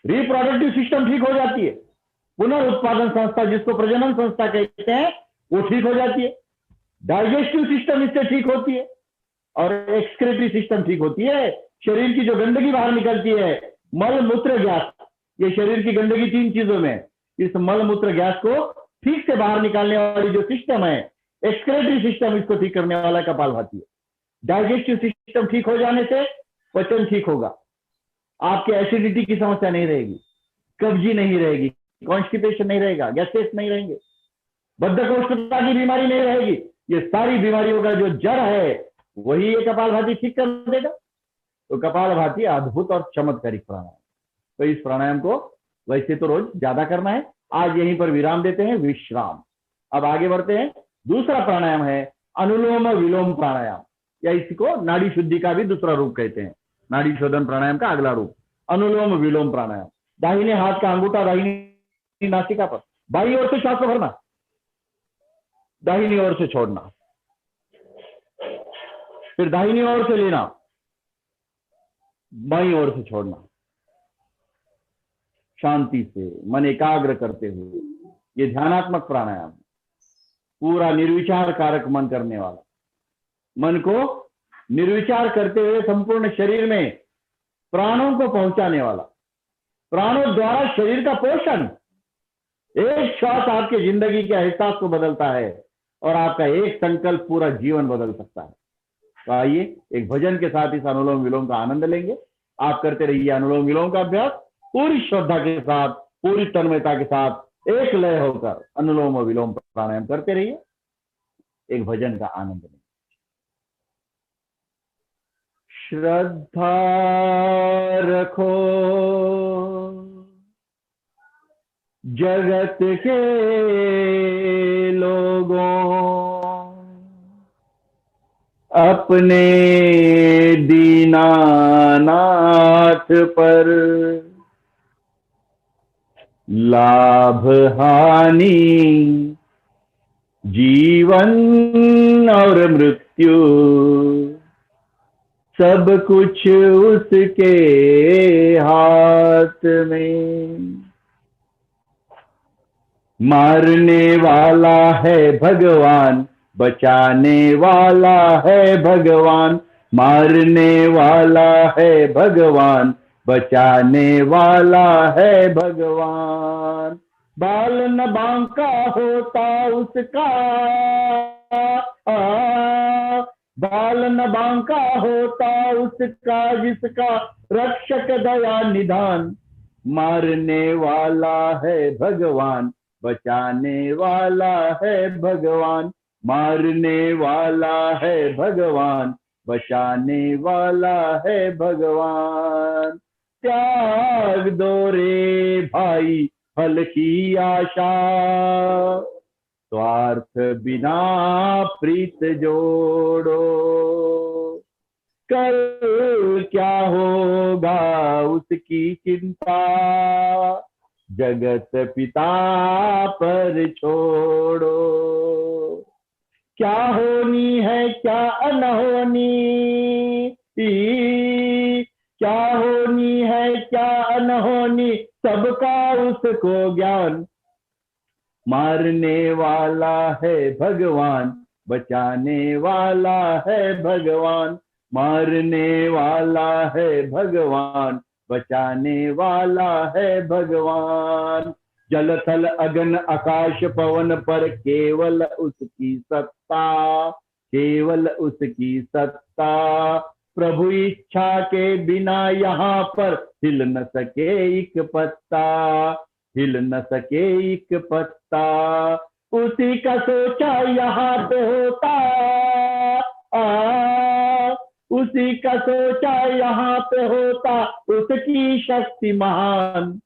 रिप्रोडक्टिव सिस्टम ठीक हो जाती है, पुनरुत्पादन संस्था जिसको प्रजनन संस्था कहते हैं वो ठीक हो जाती है, डाइजेस्टिव सिस्टम इससे ठीक होती है और एक्सक्रेटरी सिस्टम ठीक होती है। शरीर की जो गंदगी बाहर निकलती है, मल मूत्र गैस, ये शरीर की गंदगी 3 चीजों में, इस मल मूत्र गैस को ठीक से बाहर निकालने वाली जो सिस्टम है, एक्सक्रेटरी सिस्टम, इसको ठीक करने वाला कपालभाति है। डाइजेस्टिव सिस्टम ठीक हो जाने से पचन ठीक होगा, आपके एसिडिटी की समस्या नहीं रहेगी, कब्जी नहीं रहेगी, कॉन्स्टिपेशन नहीं रहेगा, गैसेस नहीं रहेंगे, बद्धकोष्ठता की बीमारी नहीं रहेगी। ये सारी बीमारियों का जो जड़ है वही ये कपालभाति ठीक कर देगा। तो कपालभाति अद्भुत और चमत्कारिक प्राणायाम। तो इस प्राणायाम को वैसे तो रोज ज्यादा करना है, आज यहीं पर विराम देते हैं, विश्राम। अब आगे बढ़ते हैं। दूसरा प्राणायाम है अनुलोम विलोम प्राणायाम, या इसको नाड़ी शुद्धि का भी दूसरा रूप कहते हैं। नाड़ी शोधन प्राणायाम का अगला रूप अनुलोम विलोम प्राणायाम। दाहिने हाथ का अंगूठा दाहिनी नासिका पर, बाईं ओर से श्वास को भरना, दाहिनी ओर से छोड़ना, फिर दाहिनी ओर से लेना, बाईं ओर से छोड़ना, शांति से मन एकाग्र करते हुए। ये ध्यानात्मक प्राणायाम, पूरा निर्विचार कारक मन करने वाला, मन को निर्विचार करते हुए संपूर्ण शरीर में प्राणों को पहुंचाने वाला, प्राणों द्वारा शरीर का पोषण। एक श्वास आपके जिंदगी के एहसास को बदलता है और आपका एक संकल्प पूरा जीवन बदल सकता है। तो आइए एक भजन के साथ इस अनुलोम विलोम का आनंद लेंगे। आप करते रहिए अनुलोम विलोम का अभ्यास पूरी श्रद्धा के साथ, पूरी तन्मयता के साथ, एक लय होकर अनुलोम विलोम प्राणायाम करते रहिए। एक भजन का आनंद लेंगे। श्रद्धा रखो जगत के लोगों, अपने दीनानाथ पर लाभ हानि जीवन और मृत्यु सब कुछ उसके हाथ में। मारने वाला है भगवान, बचाने वाला है भगवान। मारने वाला है भगवान, बचाने वाला है भगवान। बाल न बांका होता उसका, बाल न बांका होता उसका, जिसका रक्षक दया निधान। मारने वाला है भगवान, बचाने वाला है भगवान। मारने वाला है भगवान, बचाने वाला है भगवान। त्याग दो रे भाई फल की आशा, स्वार्थ बिना प्रीत जोड़ो। कल क्या होगा उसकी चिंता, जगत पिता पर छोड़ो। क्या होनी है क्या अनहोनी, क्या होनी है क्या अनहोनी, सबका उसको ज्ञान। मारने वाला है भगवान, बचाने वाला है भगवान। मारने वाला है भगवान, बचाने वाला है भगवान। जल थल अगन आकाश पवन पर केवल उसकी सत्ता, केवल उसकी सत्ता। प्रभु इच्छा के बिना यहाँ पर हिल न सके एक पत्ता, हिल न सके एक पत्ता। उसी का सोचा यहाँ पे होता, उसी का सोचा यहाँ पे होता, उसकी शक्ति महान।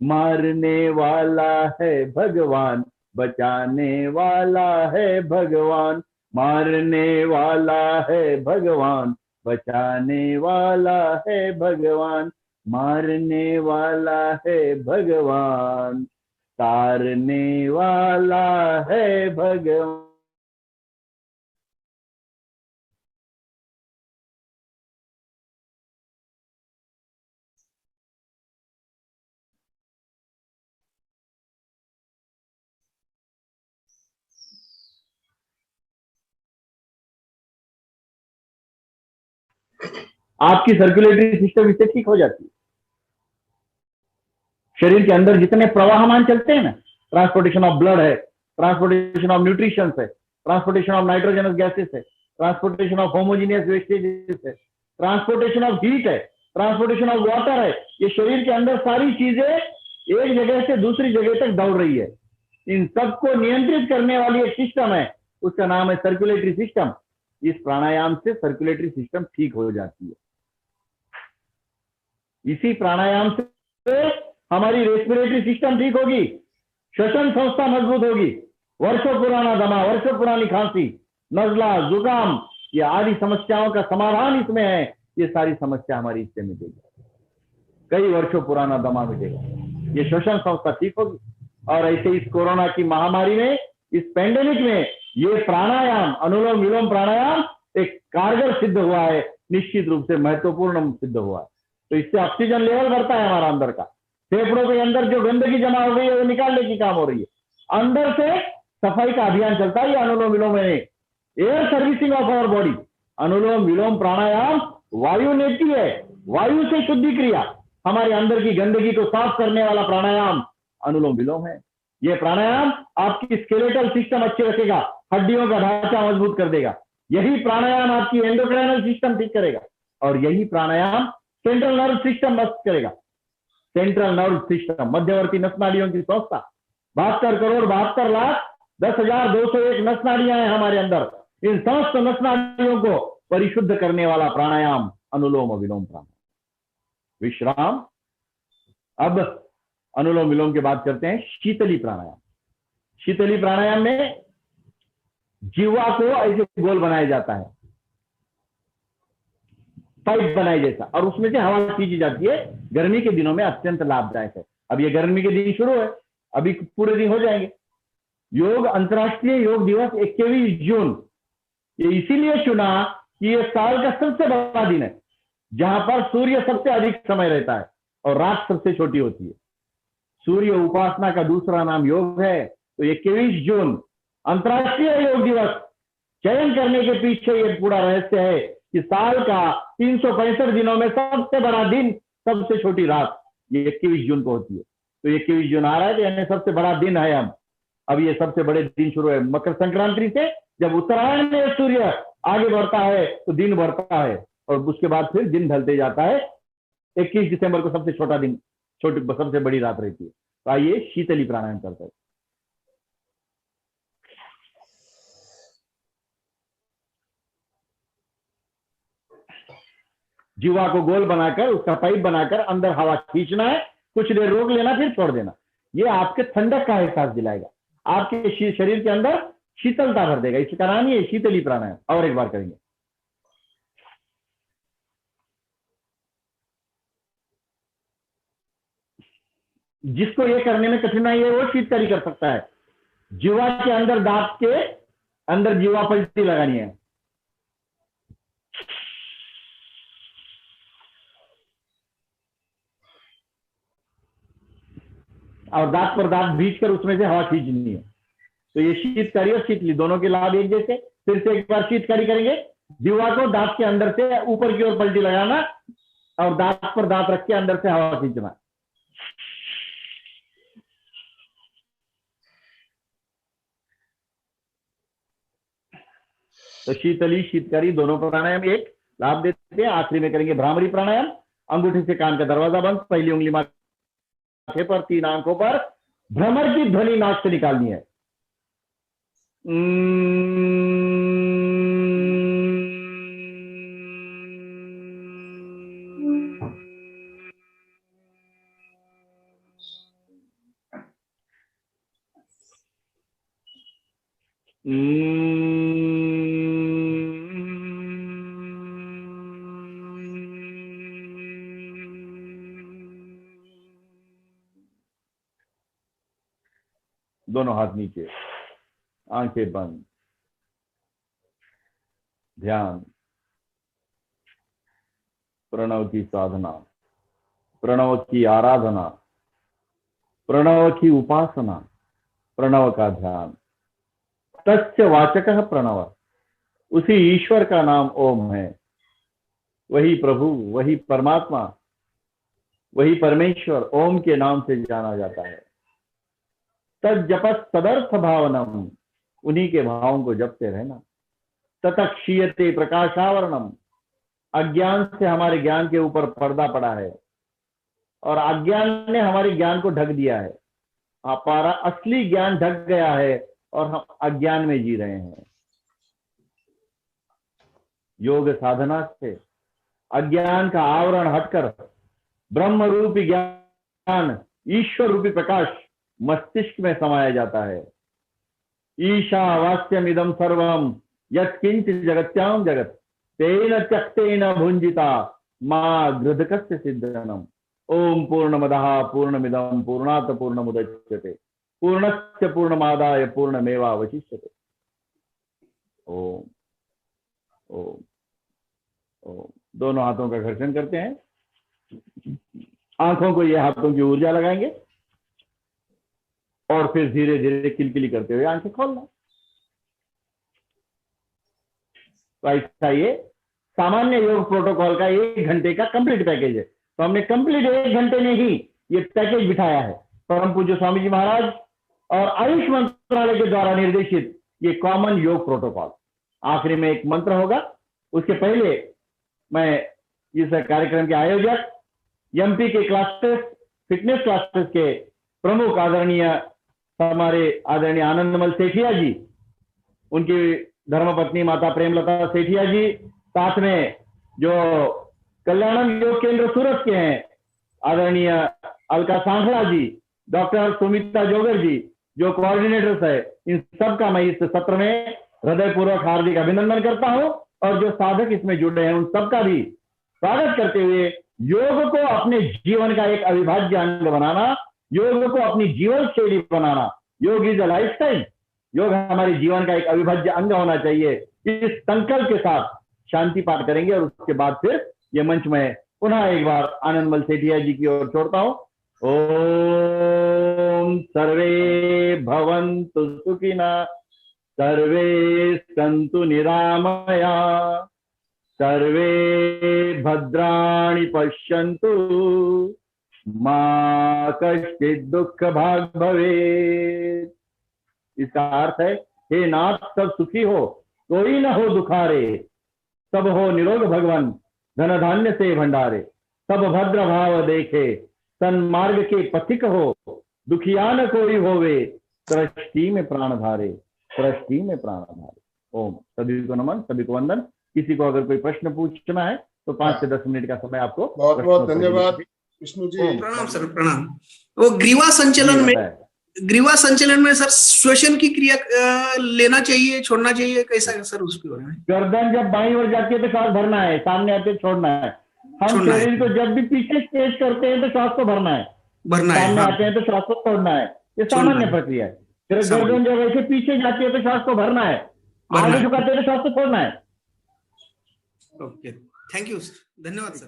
मारने वाला है भगवान, बचाने वाला है भगवान। मारने वाला है भगवान, बचाने वाला है भगवान। मारने वाला है भगवान, तारने वाला है भगवान। आपकी सर्कुलेटरी सिस्टम इससे ठीक हो जाती है। शरीर के अंदर जितने प्रवाहमान चलते हैं ना, ट्रांसपोर्टेशन ऑफ ब्लड है, ट्रांसपोर्टेशन ऑफ न्यूट्रिशन है, ट्रांसपोर्टेशन ऑफ नाइट्रोजनस गैसेस है, ट्रांसपोर्टेशन ऑफ होमोजीनियस वेस्टेजेस है, ट्रांसपोर्टेशन ऑफ हीट है, ट्रांसपोर्टेशन ऑफ वाटर है। ये शरीर के अंदर सारी चीजें एक जगह से दूसरी जगह तक दौड़ रही है। इन सबको नियंत्रित करने वाली एक सिस्टम है, उसका नाम है सर्कुलेटरी सिस्टम। इस प्राणायाम से सर्कुलेटरी सिस्टम ठीक हो जाती है। इसी प्राणायाम से हमारी रेस्पिरेटरी सिस्टम ठीक होगी, श्वसन संस्था मजबूत होगी। वर्षों पुराना दमा, वर्षों पुरानी खांसी, नजला, जुकाम, ये आदि समस्याओं का समाधान इसमें है। ये सारी समस्या हमारी इससे मिटेगी, कई वर्षों पुराना दमा मिटेगा, ये श्वसन संस्था ठीक होगी। और ऐसे इस कोरोना की महामारी में, इस पेंडेमिक में, ये प्राणायाम, अनुलोम विलोम प्राणायाम एक कारगर सिद्ध हुआ है, निश्चित रूप से महत्वपूर्ण सिद्ध हुआ है। तो इससे ऑक्सीजन लेवल बढ़ता है हमारा अंदर का, फेफड़ों के अंदर जो गंदगी जमा हो गई है वो निकालने की काम हो रही है, अंदर से सफाई का अभियान चलता है। अनुलोम विलोम में air servicing of our body, anulom vilom pranayama वायु नेती है, वायु से शुद्धि क्रिया, हमारे अंदर की गंदगी को साफ करने वाला प्राणायाम अनुलोम विलोम है। यह प्राणायाम आपकी स्केलेटल सिस्टम अच्छी रखेगा, हड्डियों का ढांचा मजबूत कर देगा। यही प्राणायाम आपकी एंडोक्राइनल सिस्टम ठीक करेगा, और यही प्राणायाम सेंट्रल नर्व सिस्टम मस्त करेगा। सेंट्रल नर्व सिस्टम, मध्यवर्ती नस नाड़ियों की संस्था, 72,72,10,201 नस नाड़ियां हैं हमारे अंदर। इन समस्त नस नाड़ियों को परिशुद्ध करने वाला प्राणायाम अनुलोम विलोम प्राणायाम। विश्राम। अब अनुलोम विलोम के बाद करते हैं शीतली प्राणायाम। शीतली प्राणायाम में जीवा को ऐसे गोल बनाया जाता है, पाइप बनाए जैसा, और उसमें से हवा खींची जाती है। गर्मी के दिनों में अत्यंत लाभदायक है। अब ये गर्मी के दिन शुरू है, अभी पूरे दिन हो जाएंगे। योग अंतर्राष्ट्रीय योग दिवस 21 जून, ये इसीलिए चुना कि ये साल का सबसे बड़ा दिन है, जहां पर सूर्य सबसे अधिक समय रहता है और रात सबसे छोटी होती है। सूर्य उपासना का दूसरा नाम योग है। तो 21 जून अंतर्राष्ट्रीय योग दिवस चयन करने के पीछे ये पूरा रहस्य है कि साल का 365 दिनों में सबसे बड़ा दिन, सबसे छोटी रात ये 21 जून को होती है। तो 21 जून आ रहा है, तो यानी सबसे बड़ा दिन है। हम अब ये सबसे बड़े दिन शुरू है मकर संक्रांति से। जब उत्तरायण में सूर्य आगे बढ़ता है तो दिन बढ़ता है, और उसके बाद फिर दिन ढलते जाता है। 21 दिसंबर को सबसे छोटा दिन, सबसे बड़ी रात रहती है। तो आइए शीतली प्राणायाम करते हैं। जीवा को गोल बनाकर, उसका पाइप बनाकर अंदर हवा खींचना है, कुछ देर रोक लेना, फिर छोड़ देना। ये आपके ठंडक का एहसास दिलाएगा, आपके शरीर के अंदर शीतलता भर देगा। इसका नाम ही है शीतली प्राणायाम। और एक बार करेंगे। जिसको ये करने में कठिनाई है वो शीतकारी कर सकता है। जीवा के अंदर, दांत के अंदर जीवा पलटी लगानी है। और दांत पर दांत भींच कर उसमें से हवा खींचनी है। तो ये शीतकारी और शीतली दोनों के लाभ एक जैसे। फिर से एक बार शीतकारी करेंगे। जीवा को दांत के अंदर से ऊपर की ओर पलटी लगाना और दांत पर दांत रख के अंदर से हवा खींचना। तो शीतली शीतकारी दोनों प्राणायाम एक लाभ देते हैं। आखिरी में करेंगे भ्रामरी प्राणायाम। अंगूठी से कान का दरवाजा बंद, पहली उंगली माथे पर, 3 आंखों पर भ्रमर की ध्वनि नाक से निकालनी है। दोनों हाथ नीचे, आंखें बंद, ध्यान, प्रणव की साधना, प्रणव की आराधना, प्रणव की उपासना, प्रणव का ध्यान। तस्य वाचकः प्रणव, उसी ईश्वर का नाम ओम है। वही प्रभु, वही परमात्मा, वही परमेश्वर ओम के नाम से जाना जाता है। तज्जपस तदर्थ भावनम, उन्हीं के भावों को जपते रहना। ततः क्षीयते प्रकाशावरणम, अज्ञान से हमारे ज्ञान के ऊपर पर्दा पड़ा है और अज्ञान ने हमारे ज्ञान को ढक दिया है। हमारा असली ज्ञान ढक गया है और हम अज्ञान में जी रहे हैं। योग साधना से अज्ञान का आवरण हटकर ब्रह्म रूपी ज्ञान, ईश्वर रूपी प्रकाश मस्तिष्क में समाया जाता है। ईशावास्यम इदम सर्वम यत्किंच जगत्याम जगत तेन त्यक्तेन भुंजिता मां गृधकस्य सिद्धनम। ओम पूर्णमदः पूर्णमिदं पूर्णात् पूर्णमुदच्यते पूर्णस्य पूर्णमादाय पूर्णमेवावशिष्यते। ओम ओम ओम। दोनों हाथों का घर्षण करते हैं। आंखों को ये हाथों की ऊर्जा लगाएंगे और फिर धीरे धीरे किलकिली करते हुए आंखें खोलना। तो ऐसा ये सामान्य योग प्रोटोकॉल का 1 घंटे का कंप्लीट पैकेज है। तो हमने कंप्लीट 1 घंटे में ही ये पैकेज बिठाया है। परम पूज्य स्वामी जी महाराज और आयुष मंत्रालय के द्वारा निर्देशित ये कॉमन योग प्रोटोकॉल। आखिरी में एक मंत्र होगा। उसके पहले मैं इस कार्यक्रम के आयोजक, एमपी के क्लासेस, फिटनेस क्लासेस के प्रमुख आदरणीय हमारे आदरणीय आनंदमल सेठिया जी, उनकी धर्मपत्नी माता प्रेमलता सेठिया जी, साथ में जो कल्याणम योग केंद्र सूरत के हैं आदरणीय अलका सांखला जी, डॉक्टर सुमिता जोगर जी, जो कोऑर्डिनेटर्स है, इन सबका मैं इस सत्र में हृदयपूर्वक हार्दिक अभिनंदन करता हूं। और जो साधक इसमें जुड़े हैं उन सबका भी स्वागत करते हुए योग को अपने जीवन का एक अविभाज्य अंग बनाना, योग को अपनी जीवन शैली बनाना। योग इज अ लाइफस्टाइल, योग हमारे जीवन का एक अविभाज्य अंग होना चाहिए। इस संकल्प के साथ शांति पाठ करेंगे और उसके बाद फिर ये मंच में पुनः एक बार आनंदमल सेठिया जी की ओर छोड़ता हूं। ओम सर्वे भवन्तु सुखिनः, सर्वे सन्तु निरामया, सर्वे भद्राणि पश्यन्तु, मा कश्चित् दुःख भाग् भवेत्। इसका अर्थ है, हे नाथ सब सुखी हो, कोई न हो दुखारे, सब हो निरोग भगवान, धन धान्य से भंडारे, सब भद्र भाव देखे, सन्मार्ग के पथिक हो, दुखिया न कोई होवे, सृष्टि में प्राण धारे, सृष्टि में प्राण धारे। ओम। सभी को नमन, सभी को वंदन। किसी को अगर कोई प्रश्न पूछना है तो 5 से 10 मिनट का समय आपको। बहुत बहुत धन्यवाद विष्णु जी। प्रणाम सर, प्रणाम। वो ग्रीवा संचलन में सर श्वसन की क्रिया लेना चाहिए, छोड़ना चाहिए, कैसा है सर उसके बारे में? गर्दन जब बाईं ओर जाती है तो श्वास भरना है, सामने आते छोड़ना है। हम शरीर को जब भी पीछे स्ट्रेच करते हैं तो श्वास को भरना है, सामने आते हैं तो श्वास को छोड़ना है। ये सामान्य प्रक्रिया है। फिर गर्दन जब ऐसे पीछे जाती है तो श्वास को भरना है, आगे झुकाते हैं तो श्वास को छोड़ना है। ओके, थैंक यू सर, धन्यवाद सर।